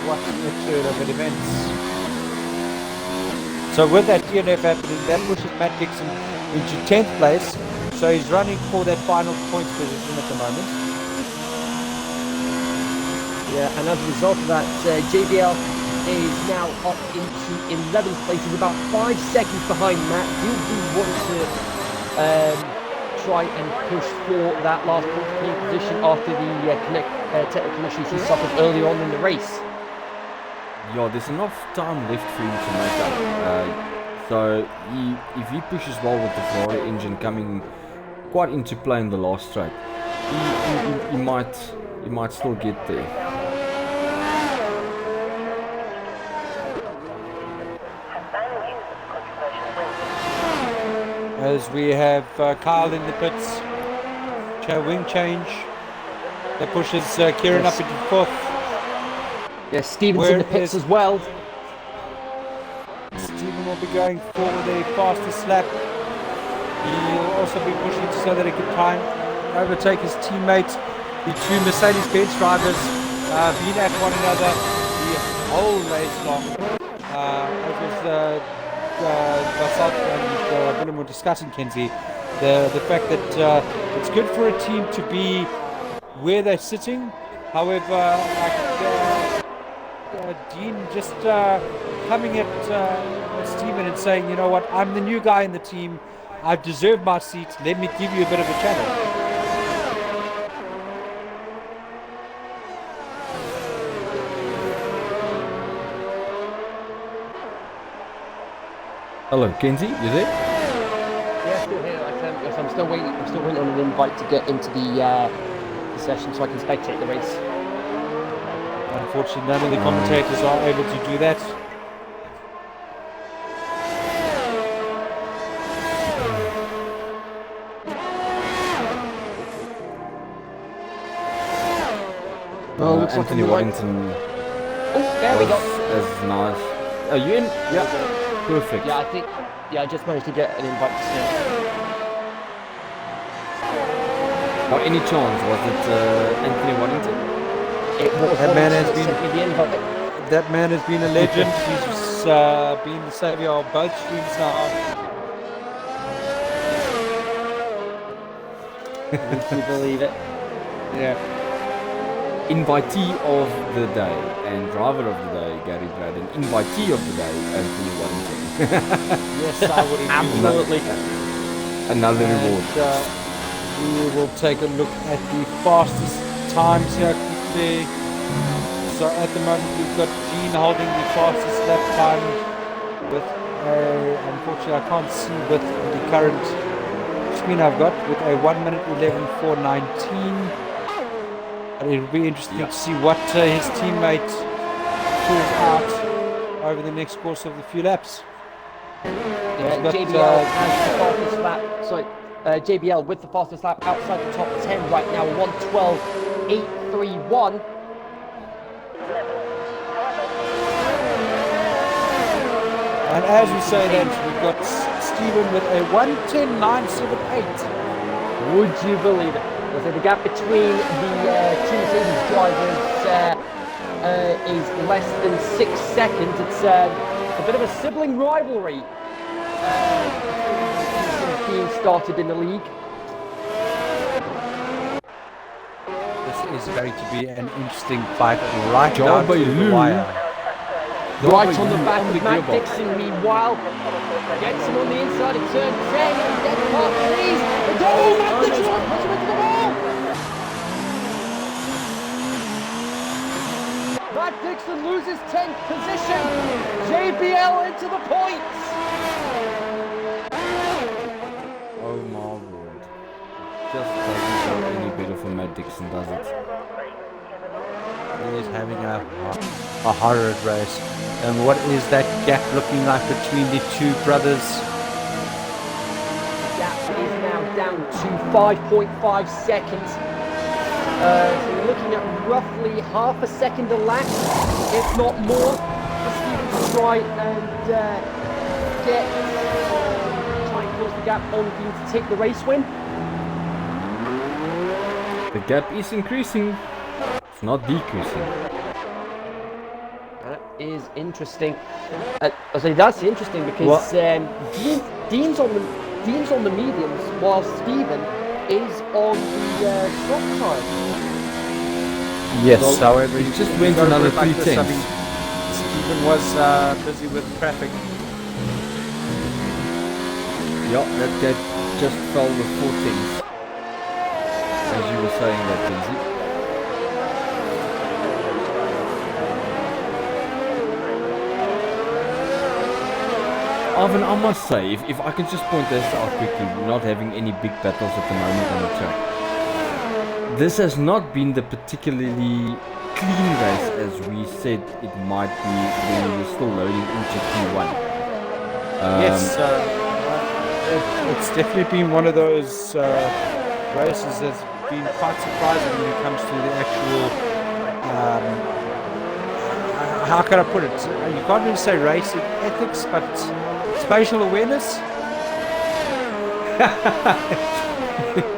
Watching the turn of events. So with that DNF happening, that pushes Matt Dixon into 10th place. So he's running for that final points position at the moment. Yeah, and as a result of that, JBL is now up into 11th place. He's about 5 seconds behind Matt. He'll do want to try and push for that last point position after the technical issues he suffered early on in the race. Yeah, there's enough time left for him to make up. So if he pushes well with the Ferrari engine coming quite into play in the last straight, he might still get there. As we have Kyle in the pits, wing change. That pushes Kieran up into 4th. Yes, Stevens in the pits as well. Steven will be going for the fastest lap. He'll also be pushing so that he can try and overtake his teammates. The two Mercedes-Benz drivers being at one another the whole race long. As myself and Willem were discussing, Kenzie, the fact that it's good for a team to be where they're sitting. However, Dean just coming at Steven and saying, you know what, I'm the new guy in the team. I've deserved my seat. Let me give you a bit of a challenge. Hello, Kenzie, you there? Yeah, still here. Yes, I'm still waiting. I'm still waiting on an invite to get into the session so I can spectate the race. Unfortunately, none of the commentators are able to do that. Well, looks like Anthony I'm Waddington Oh, there we go. is nice. Are you in? Yeah. Perfect. Yeah, I think. Yeah, I just managed to get an invite to stay. By any chance, was it Anthony Waddington? It was That man has that been- sent me the invite. That man has been a legend. He's been the savior of both streams now. Would you believe it? Yeah. Invitee of the day and driver of the day, Gary Braden. Invitee of the day, Anthony Waddington. Yes, I would agree. Absolutely. Another reward. And, we will take a look at the fastest times here quickly. So at the moment we've got Gene holding the fastest lap time with unfortunately I can't see with the current screen I've got, with a 1 minute 11:4:19. But it'll be interesting to see what his teammate pulls out over the next course of the few laps. Yeah, But, JBL has the fastest lap. Sorry, JBL with the fastest lap outside the top 10 right now. 1:12.831. And as we say that, we've got Stephen with a 1:10.978. Would you believe it? So the gap between the two Mercedes drivers is less than 6 seconds. It's a bit of a sibling rivalry being started in the league. This is going to be an interesting fight right Job down by to the Lou. wire. Right on the back on of the Matt gearbox. Dixon, meanwhile, gets him on the inside of turn 10, and dead part threes. And oh, Matt Dixon puts him into the wall! Matt Dixon loses 10th position. JBL into the points. Oh my lord. Just doesn't go any better for Matt Dixon, does it? He is having a horrid race. And what is that gap looking like between the two brothers? Gap is now down to 5.5 seconds. So we're looking at roughly half a second a lap, if not more, for Stephen to try and try and close the gap on Dean to take the race win. The gap is increasing. It's not decreasing. That is interesting. I say that's interesting because Dean's on the mediums while Stephen is on the soft tire. Yes, Well, however, it just went another 3 tenths. Stephen was busy with traffic. Yeah, that gap just fell with 4 tenths. As you were saying that, Lindsay. Ivan, I must say, if I can just point this out quickly, we're not having any big battles at the moment on the track. This has not been the particularly clean race as we said it might be when we were still loading into Q1. Yes, it's definitely been one of those races that's been quite surprising when it comes to the actual. How can I put it? You can't really say race ethics, but spatial awareness.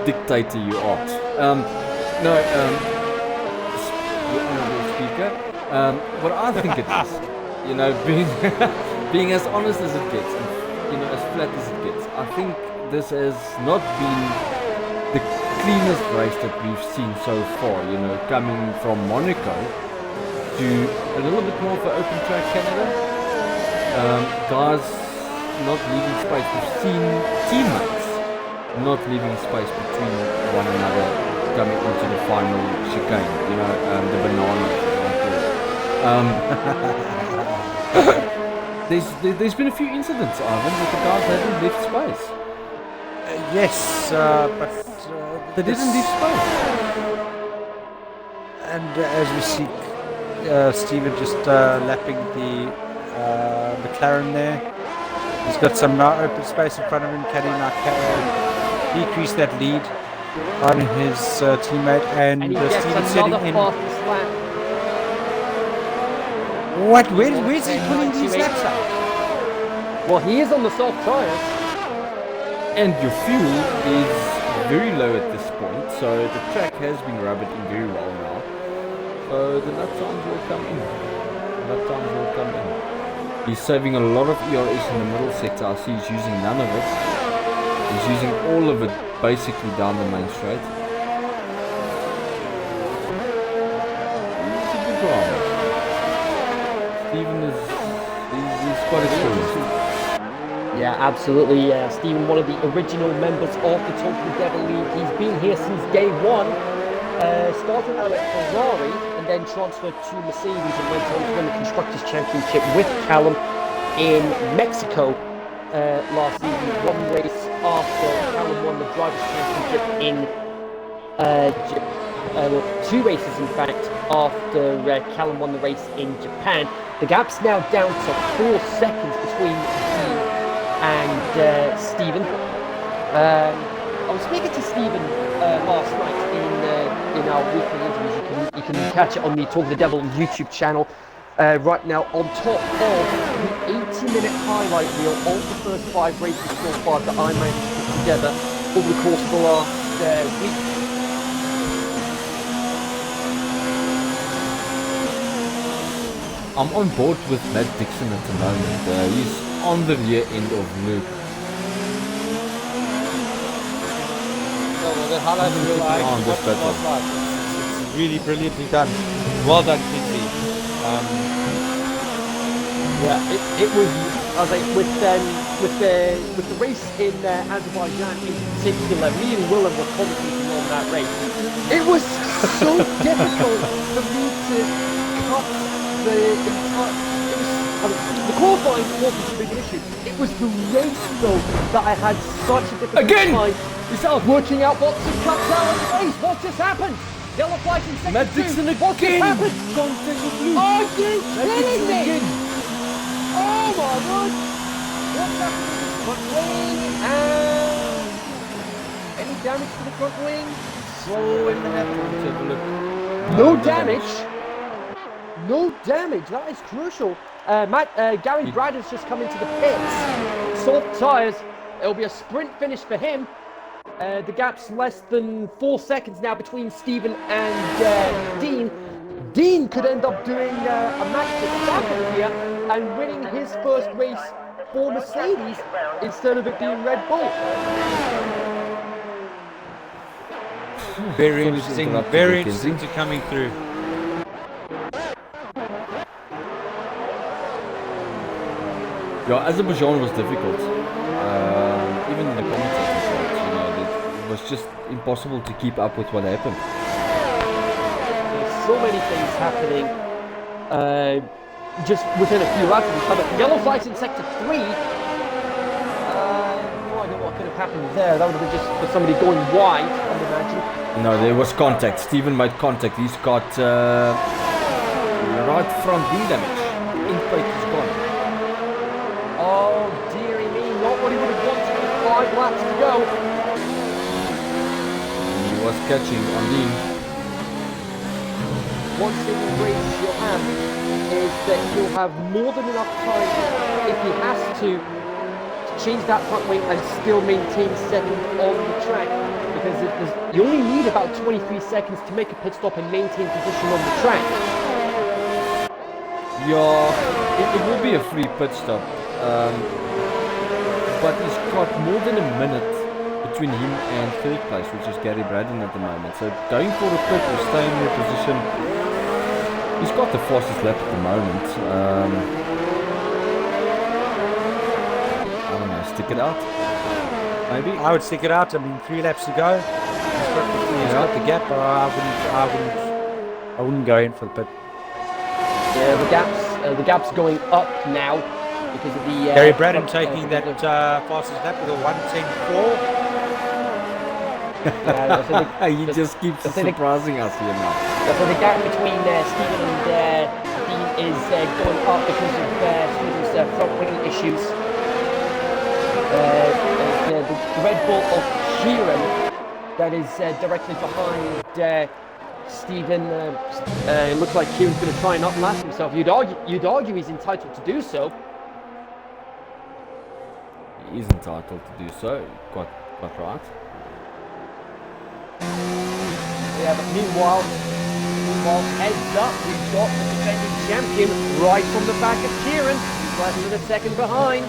Dictator you are. No, the honourable speaker. What I think it is, you know, being as honest as it gets, and, you know, as flat as it gets. I think this has not been the cleanest race that we've seen so far. You know, coming from Monaco to a little bit more for open track Canada. Guys not leaving space. We've seen teammates not leaving space between one another coming into the final chicane, you know, the banana, for example. There's been a few incidents, Ivan, that the guys haven't left space. Yes, but They didn't leave space. And as we see, Stephen just lapping the McLaren there. He's got some now open space in front of him. Can he now decrease that lead on his teammate? And And he gets Stephen setting another in. fastest lap. What? Where's he pulling these 10.98. laps up? Well, he is on the soft tyres. And your fuel is very low at this point, so the track has been rubbered in very well now. So the lap times will come in. He's saving a lot of ERS in the middle sector. I see he's using none of it. He's using all of it basically down the main straight. It's a good driver. Stephen he's quite experienced. Yeah, absolutely. Stephen, one of the original members of the TOTD League. He's been here since day one. Started out at Ferrari and then transferred to Mercedes and went on to win the Constructors' Championship with Callum in Mexico last season. One race after Callum won the Drivers' Championship in two races, in fact, after Callum won the race in Japan. The gap's now down to 4 seconds between Dean and Stephen. I was speaking to Stephen last night in our weekly interviews. You can catch it on the Talk of the Devil YouTube channel right now. On top of the 80-minute highlight reel of the first 5 races so far that I managed to put together over the course of the last week. I'm on board with Matt Dixon at the moment. He's on the rear end of Luke. Well, the highlights reel, I on this watched it battle. last night. It's really brilliantly done. Well done, Kingsley. Yeah, it was. I was like with the race in Azerbaijan in particular. Me and Willem were commentating on that race. It was so difficult for me to cut the entire. The qualifying wasn't a big issue. It was the race though that I had such a difficult time. He's out. Working out what to cut out of the race. What just happened? Yellow flag in second. Matt Dixon What just again. happened? Contact with Luke. Are you kidding me? Again. Oh my god! What's happening to the front wing? And any damage to the front wing? So in the have to look. No damage. No damage. That is crucial. Gary Brad has just come into the pits. Soft tyres. It'll be a sprint finish for him. The gap's less than 4 seconds now between Stephen and Dean. Dean could end up doing a match to Stafford here and winning his first race for Mercedes instead of it being Red Bull. Very interesting to coming through. Yeah, Azerbaijan was difficult. Even in the commentators, you know, it was just impossible to keep up with what happened. There's so many things happening just within a few laps of each other. Yellow flags in sector 3. No idea what could have happened there. That would have been just for somebody going wide, I'd imagine. No, there was contact. Stephen made contact. He's got right front wing damage. Intake is gone. Oh, dearie me, not what he would have wanted with 5 laps to go. He was catching on Dean. One single race you'll have is that he'll have more than enough time if he has to change that front wing and still maintain second on the track, because you only need about 23 seconds to make a pit stop and maintain position on the track. Yeah, it will be a free pit stop. But he's got more than a minute between him and third place, which is Gary Braden at the moment. So going for a pit or staying in the position, he's got the fastest lap at the moment. I don't know, stick it out. maybe. I would stick it out. I mean, 3 laps to go. He's got the gap, but I wouldn't go in for the pit. Yeah, the gap's going up now because of the. Gary Braden taking that fastest lap with a 1:10.4. Yeah, He just keeps surprising us here now. So the gap between Stephen and Dean is going up because of Stephen's front wing issues. The Red Bull of Kieran that is directly behind Stephen. It looks like Kieran's going to try and outlast himself. You'd argue he's entitled to do so. He is entitled to do so. Quite right. Yeah, but meanwhile, heads up, we've got the defending champion right from the back of Kieran. He's less than a second behind.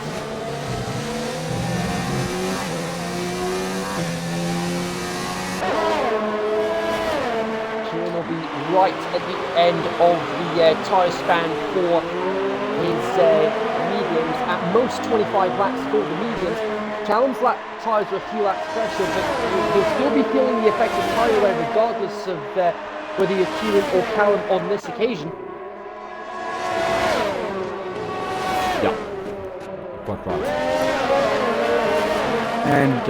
Kieran will be right at the end of the tyre span for his mediums. At most 25 laps for the mediums. Callum's tyres are a few laps fresher, but he'll still be feeling the effect of tyre wear regardless of whether you're Kieran or Callum on this occasion. Yeah, quite right. And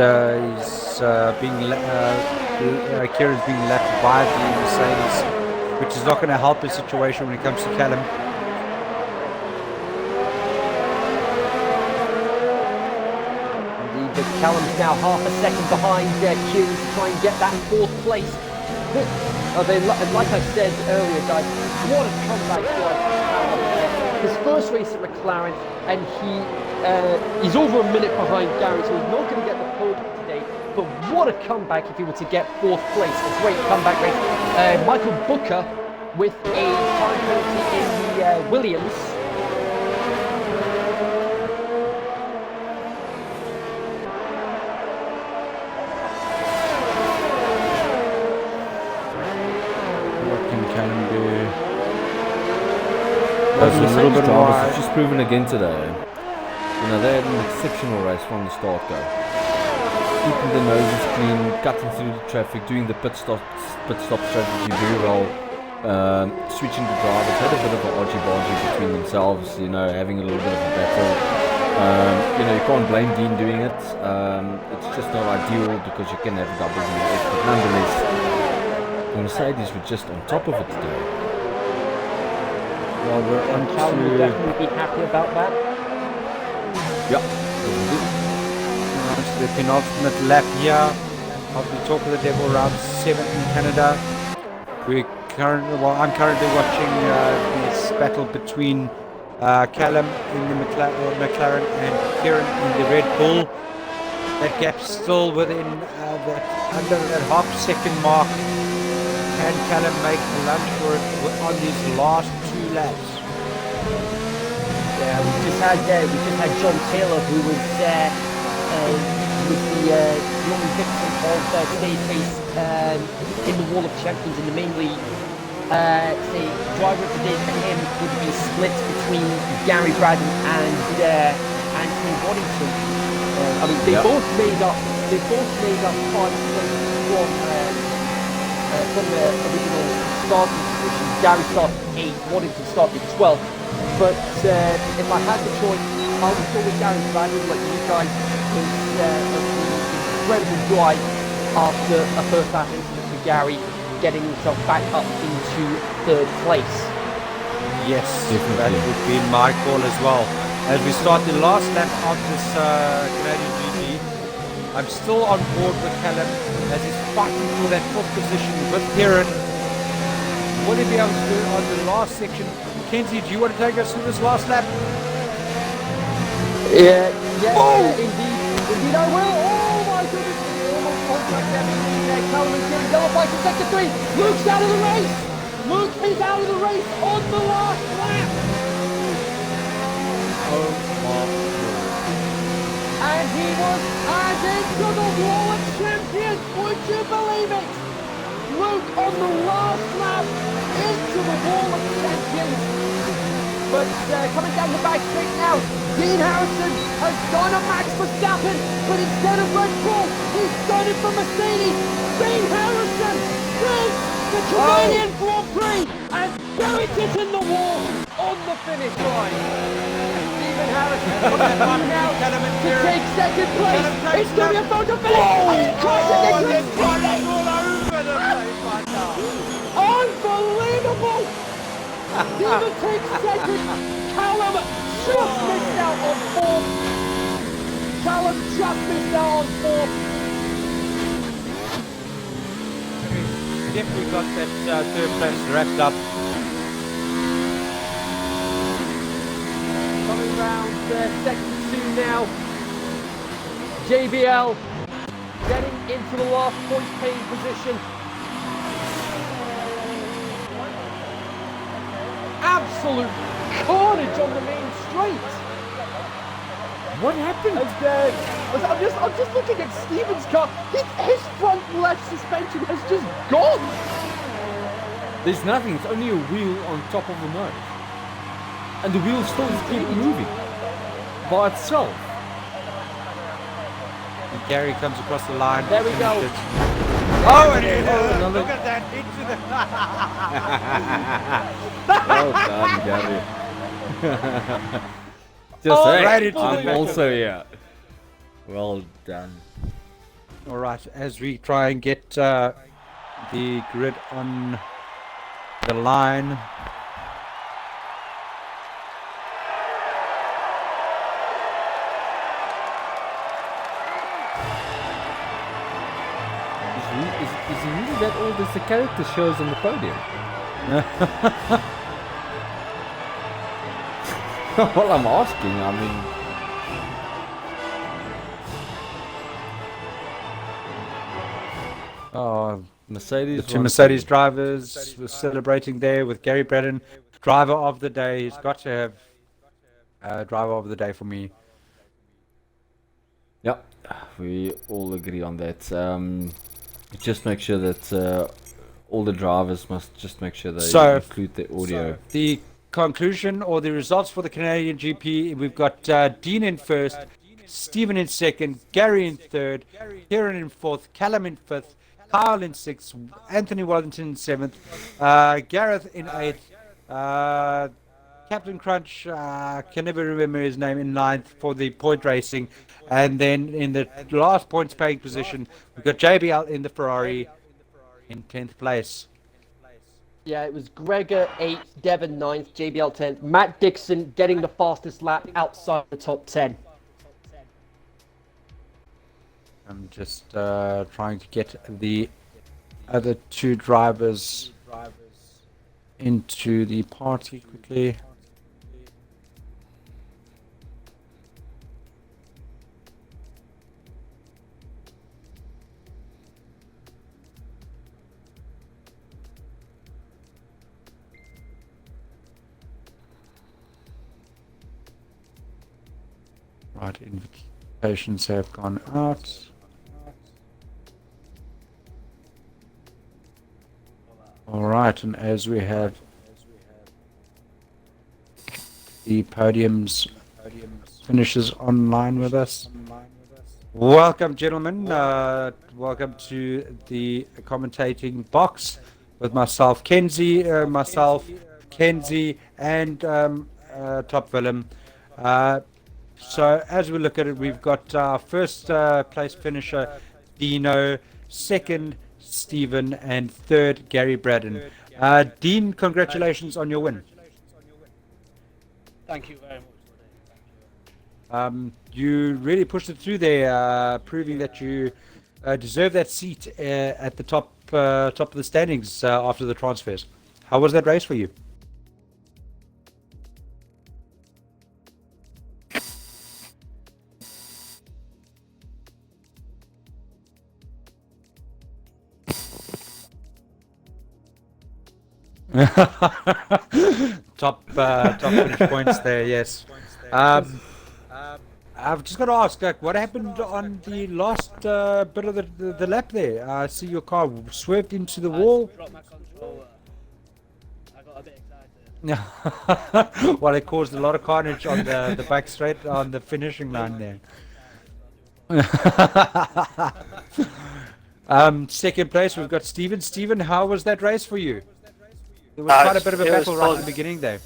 Kieran's being lapped by the Mercedes, which is not going to help the situation when it comes to Callum. Indeed, but Callum's now half a second behind Kieran to try and get that 4th place. Like I said earlier, guys, what a comeback for Callum. His first race at McLaren, and he's over a minute behind Gary, so he's not going to get the pole today. But what a comeback if he were to get 4th place. A great comeback race. Michael Booker with a time penalty in the Williams. That's a little bit drivers wide. have just proven again today. You know, they had an exceptional race from the start go. Keeping the noses clean, cutting through the traffic, doing the pit stop strategy very well. Switching the drivers, had a bit of an argy-bargy between themselves, you know, having a little bit of a battle. You know, you can't blame Dean doing it. It's just not ideal because you can have doubles in the F, but nonetheless, the Mercedes were just on top of it today. Well, we're on Callum will to definitely be happy about that. Yeah. the penultimate lap here of the Talk of the Devil round 7 in Canada. I'm currently watching this battle between Callum in the McLaren and Kieran in the Red Bull. That gap's still within under that half-second mark. Can Callum make the lunch for it on these last 2 laps? Yeah, we just had John Taylor, who was the only victim of today's race in the Wall of Champions in the main league. Driver of the day for him would be split between Gary Braden and Anthony Waddington. I mean, they both made up 5 points from the original starting position. Gary started 8th, Waddington started 12th. But if I had the choice, I would go with Gary Braden, like you guys, because of the incredible drive after a first half incident for Gary, getting himself back up into 3rd place. Yes, that would be my call as well. As we start the last lap of this Canadian GP, I'm still on board with Callum as he's fighting for that 4th position with Kieran. Will he be able to do it on the last section? Kenzie, do you want to take us through this last lap? Yes, indeed I will. Oh my goodness, almost contact there between Callum and Kieran. Yellow flag for sector 3. Luke's out of the race. Luke is out of the race on the last lap. Oh my God. And he was added to the Wall of Champions. Would you believe it? Luke on the last lap into the Wall of Champions. But coming down the back straight now, Dean Harrison has gone to Max Verstappen, but instead of Red Bull, he's done it for Mercedes. Dean Harrison wins the Canadian Grand Prix and buried it in the wall on the finish line. Stephen Harrison now to take second place. It's going to be a photo finish. And he tries to get to all over the place right now. Unbelievable! Stephen takes second. Callum just missed out on fourth. Callum just missed out on fourth. Definitely got that third place wrapped up. Coming round second two now. JBL getting into the last point paying position. Absolute carnage on the main straight. What happened? And, I'm just looking at Stephen's car. His front left suspension has just gone. There's nothing, it's only a wheel on top of the nose. And the wheel still just keep moving. By itself. And Gary comes across the line. There we go. Oh, and another- look at that into the... Well done, Gary. Just Oh, hey, right into the I'm back also here. Well done. All right, as we try and get the grid on the line. Is it really that all this the character shows on the podium? Well, I'm asking, I mean... Oh, Mercedes... the two Mercedes drivers were celebrating there with Gary Braden, driver of the day. He's got to have driver of the day for me. Yep, we all agree on that. Just make sure that all the drivers must just make sure they include the audio. The conclusion or the results for the Canadian GP, we've got Dean in first, Stephen in second, Gary in third, Kieran in fourth, Callum in fifth, Kyle in sixth, Anthony Wellington in seventh, Gareth in eighth, Captain Crunch, can never remember his name, in ninth for the point racing. And then in the last points paying position, we've got JBL in the Ferrari in 10th place. Yeah, it was Gregor 8th, Devon 9th, JBL 10th, Matt Dixon getting the fastest lap outside the top 10. I'm just trying to get the other two drivers into the party quickly. Right, invitations have gone out. All right, and as we have the podiums finishes online with us. Welcome, gentlemen. Welcome to the commentating box with myself, Kenzie, and Top Willem. So as we look at it, we've got our first place finisher, Dino, second, Stephen, and third, Gary Braden. Dean, congratulations on your win. Thank you very much. You really pushed it through there, proving that you deserve that seat at the top of the standings after the transfers. How was that race for you? top finish points there, yes. I've just got to ask, what happened on the last bit of the lap there? I see your car swerved into the wall. I dropped my controller. I got a bit Well, it caused a lot of carnage on the back straight on the finishing line there. Second place, we've got Steven. Steven, how was that race for you? There was quite a bit of a It was battle right at fun. the beginning there.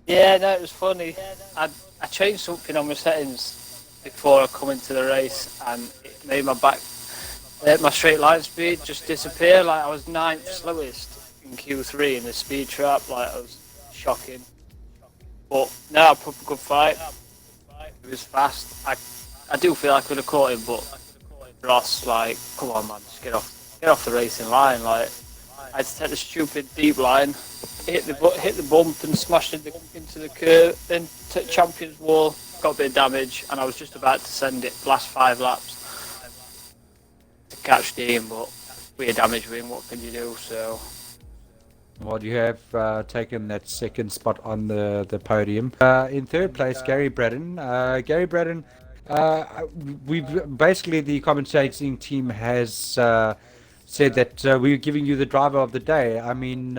Yeah, no, it was funny. I changed something on my settings before I come into the race, and it made my straight line speed just disappear. Like I was 9th slowest in Q3 in the speed trap. Like I was shocking. But no, I put up a good fight. It was fast. I do feel I could have caught him, but Ross, like, come on, man, just get off the racing line. Like, I had to take the stupid deep line, hit the bump, and smashed into the curve. Then took Champions Wall, got a bit of damage, and I was just about to send it last 5 laps to catch Dean, but with a damage win, what can you do? So. Well, you have taken that second spot on the podium. In third place, Gary Braddon. Gary Braddon, we've basically the commentating team has said that we're giving you the driver of the day. I mean,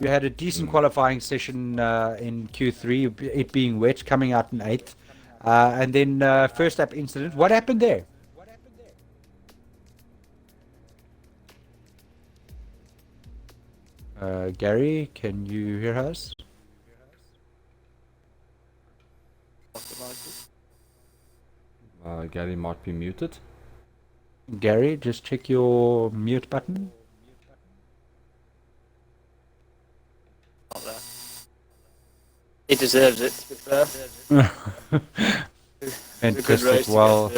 you had a decent qualifying session in Q3, it being wet, coming out in 8th. And then first lap incident. What happened there? Gary, can you hear us? Gary might be muted. Gary, just check your mute button. Not there. He deserves it, to be fair. Fantastic. Well,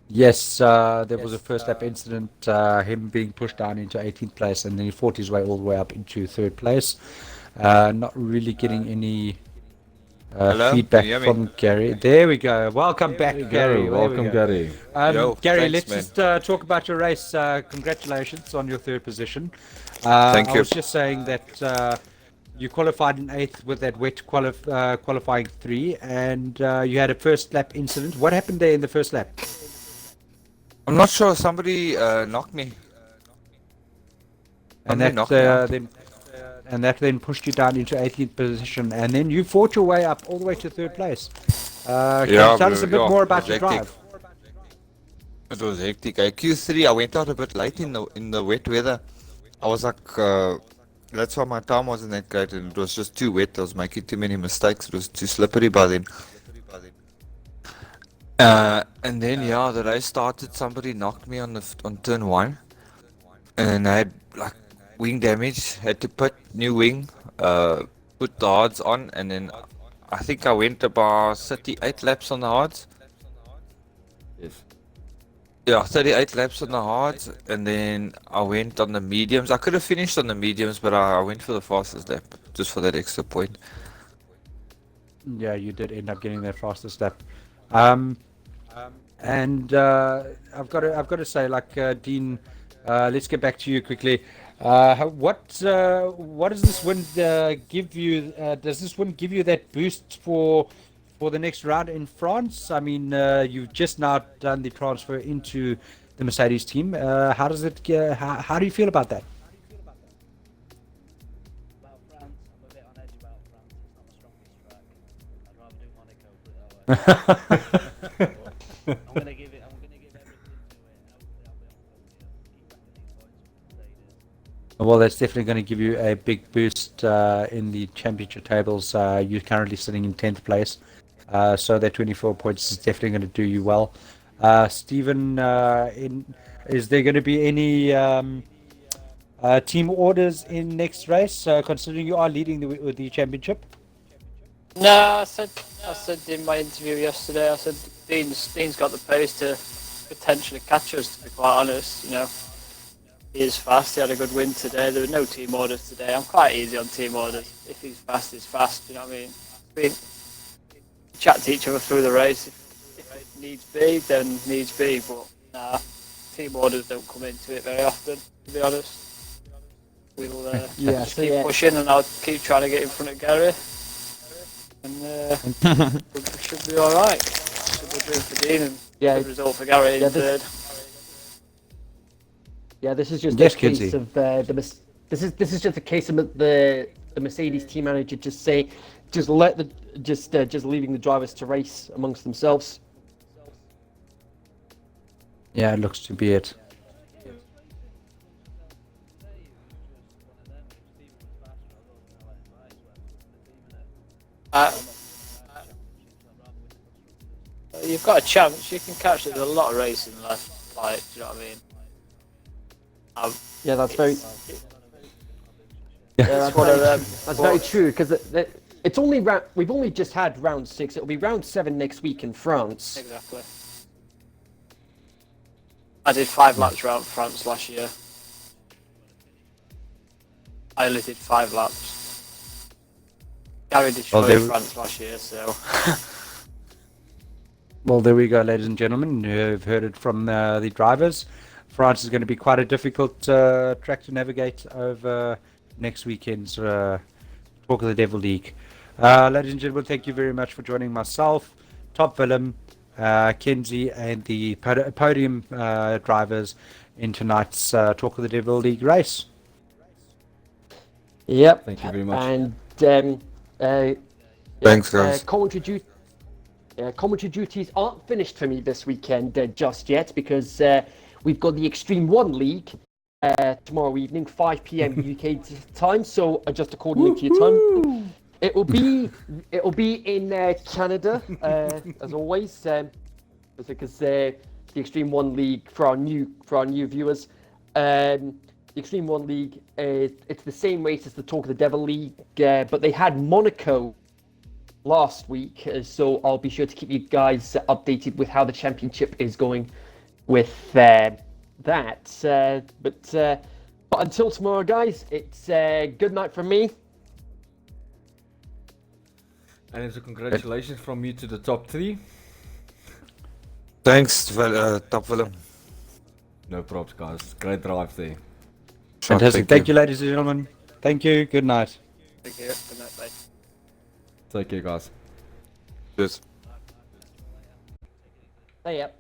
yes, there was a first lap incident, him being pushed down into 18th place, and then he fought his way all the way up into 3rd place. Not really getting any Hello? feedback Can you hear me? from Gary. There we go. Welcome back, Gary. Gary, There we welcome, go. Gary. Yo, Gary, thanks, let's man. just talk about your race. Congratulations on your 3rd position. Thank I you. was just saying that you qualified in 8th with that wet qualifying 3, and you had a first lap incident. What happened there in the first lap? I'm not sure. Somebody knocked me. And Somebody knocked me out. that then pushed you down into 18th position, and then you fought your way up all the way to 3rd place. Can you tell us a bit more about your drive? It was hectic. Q3, I went out a bit late in the wet weather. I was like, that's why my time wasn't that great, and it was just too wet. I was making too many mistakes. It was too slippery by then. And then yeah, the race started. Somebody knocked me on turn 1, and I had like wing damage. Had to put new wing, put the hards on, and then I think I went about 38 laps on the hards. Yes. Yeah, 38 laps on the hards, and then I went on the mediums. I could have finished on the mediums, but I went for the fastest lap, just for that extra point. Yeah, you did end up getting that fastest lap. And I've got to say, like Dean, let's get back to you quickly. What does this win give you? Does this win give you that boost for the next round in France? I mean, you've just now done the transfer into the Mercedes team. How does it? How do you feel about that? About France, I'm a bit on edge about France. It's not my strongest track. I'd rather do Monaco, put it that way. I'm gonna give everything to it, and hopefully I'll be on podium. Keep racking these points with Mercedes. Well, that's definitely going to give you a big boost in the championship tables. You're currently sitting in 10th place, so that 24 points is definitely going to do you well. Stephen, is there going to be any team orders in next race, considering you are leading the championship? No, I said in my interview yesterday, I said Dean's got the pace to potentially catch us, to be quite honest. You know, he is fast. He had a good win today. There were no team orders today. I'm quite easy on team orders. If he's fast, he's fast. You know what I mean? We chat to each other through the race. If it needs be, then needs be. But nah, team orders don't come into it very often, to be honest. We'll just keep pushing, and I'll keep trying to get in front of Gary. And we should be all right. Should be doing for Dean, and good result for Gary in third. Yeah, this is just Yes, a case Kinsey. of This is just a case of the Mercedes team manager just saying, just leaving the drivers to race amongst themselves. Yeah, it looks to be it. You've got a chance. You can catch it. There's a lot of racing left. Like, do you know what I mean? Yeah, that's very. Yeah, That's one of them. That's very true because it's only we've only just had round 6. It'll be round 7 next week in France. Exactly. I did 5 laps around France last year. I only did 5 laps. Gary destroyed France last year, so. Well, there we go, ladies and gentlemen. You've heard it from the drivers. France is going to be quite a difficult track to navigate over next weekend's Talk of the Devil League. Ladies and gentlemen, thank you very much for joining myself, Top Willem, Kenzie, and the podium drivers in tonight's Talk of the Devil League race. Yep. Thank you very much. And Thanks, guys. commentary duties aren't finished for me this weekend just yet because we've got the Extreme 1 League tomorrow evening, 5 p.m. UK time. So adjust accordingly to your time. It will be in Canada as always, because the Extreme 1 League for our new viewers. The Extreme 1 League it's the same race as the Talk of the Devil League, but they had Monaco last week, so I'll be sure to keep you guys updated with how the championship is going with that. But until tomorrow, guys, it's good night from me. And it's a congratulations from me to the top 3. Thanks, Top Willem. No props, guys. Great drive there. Fantastic. Thank you, ladies and gentlemen. Thank you. Good night. Take care. Good night, bye. Take care, guys. Cheers. Hey, yep.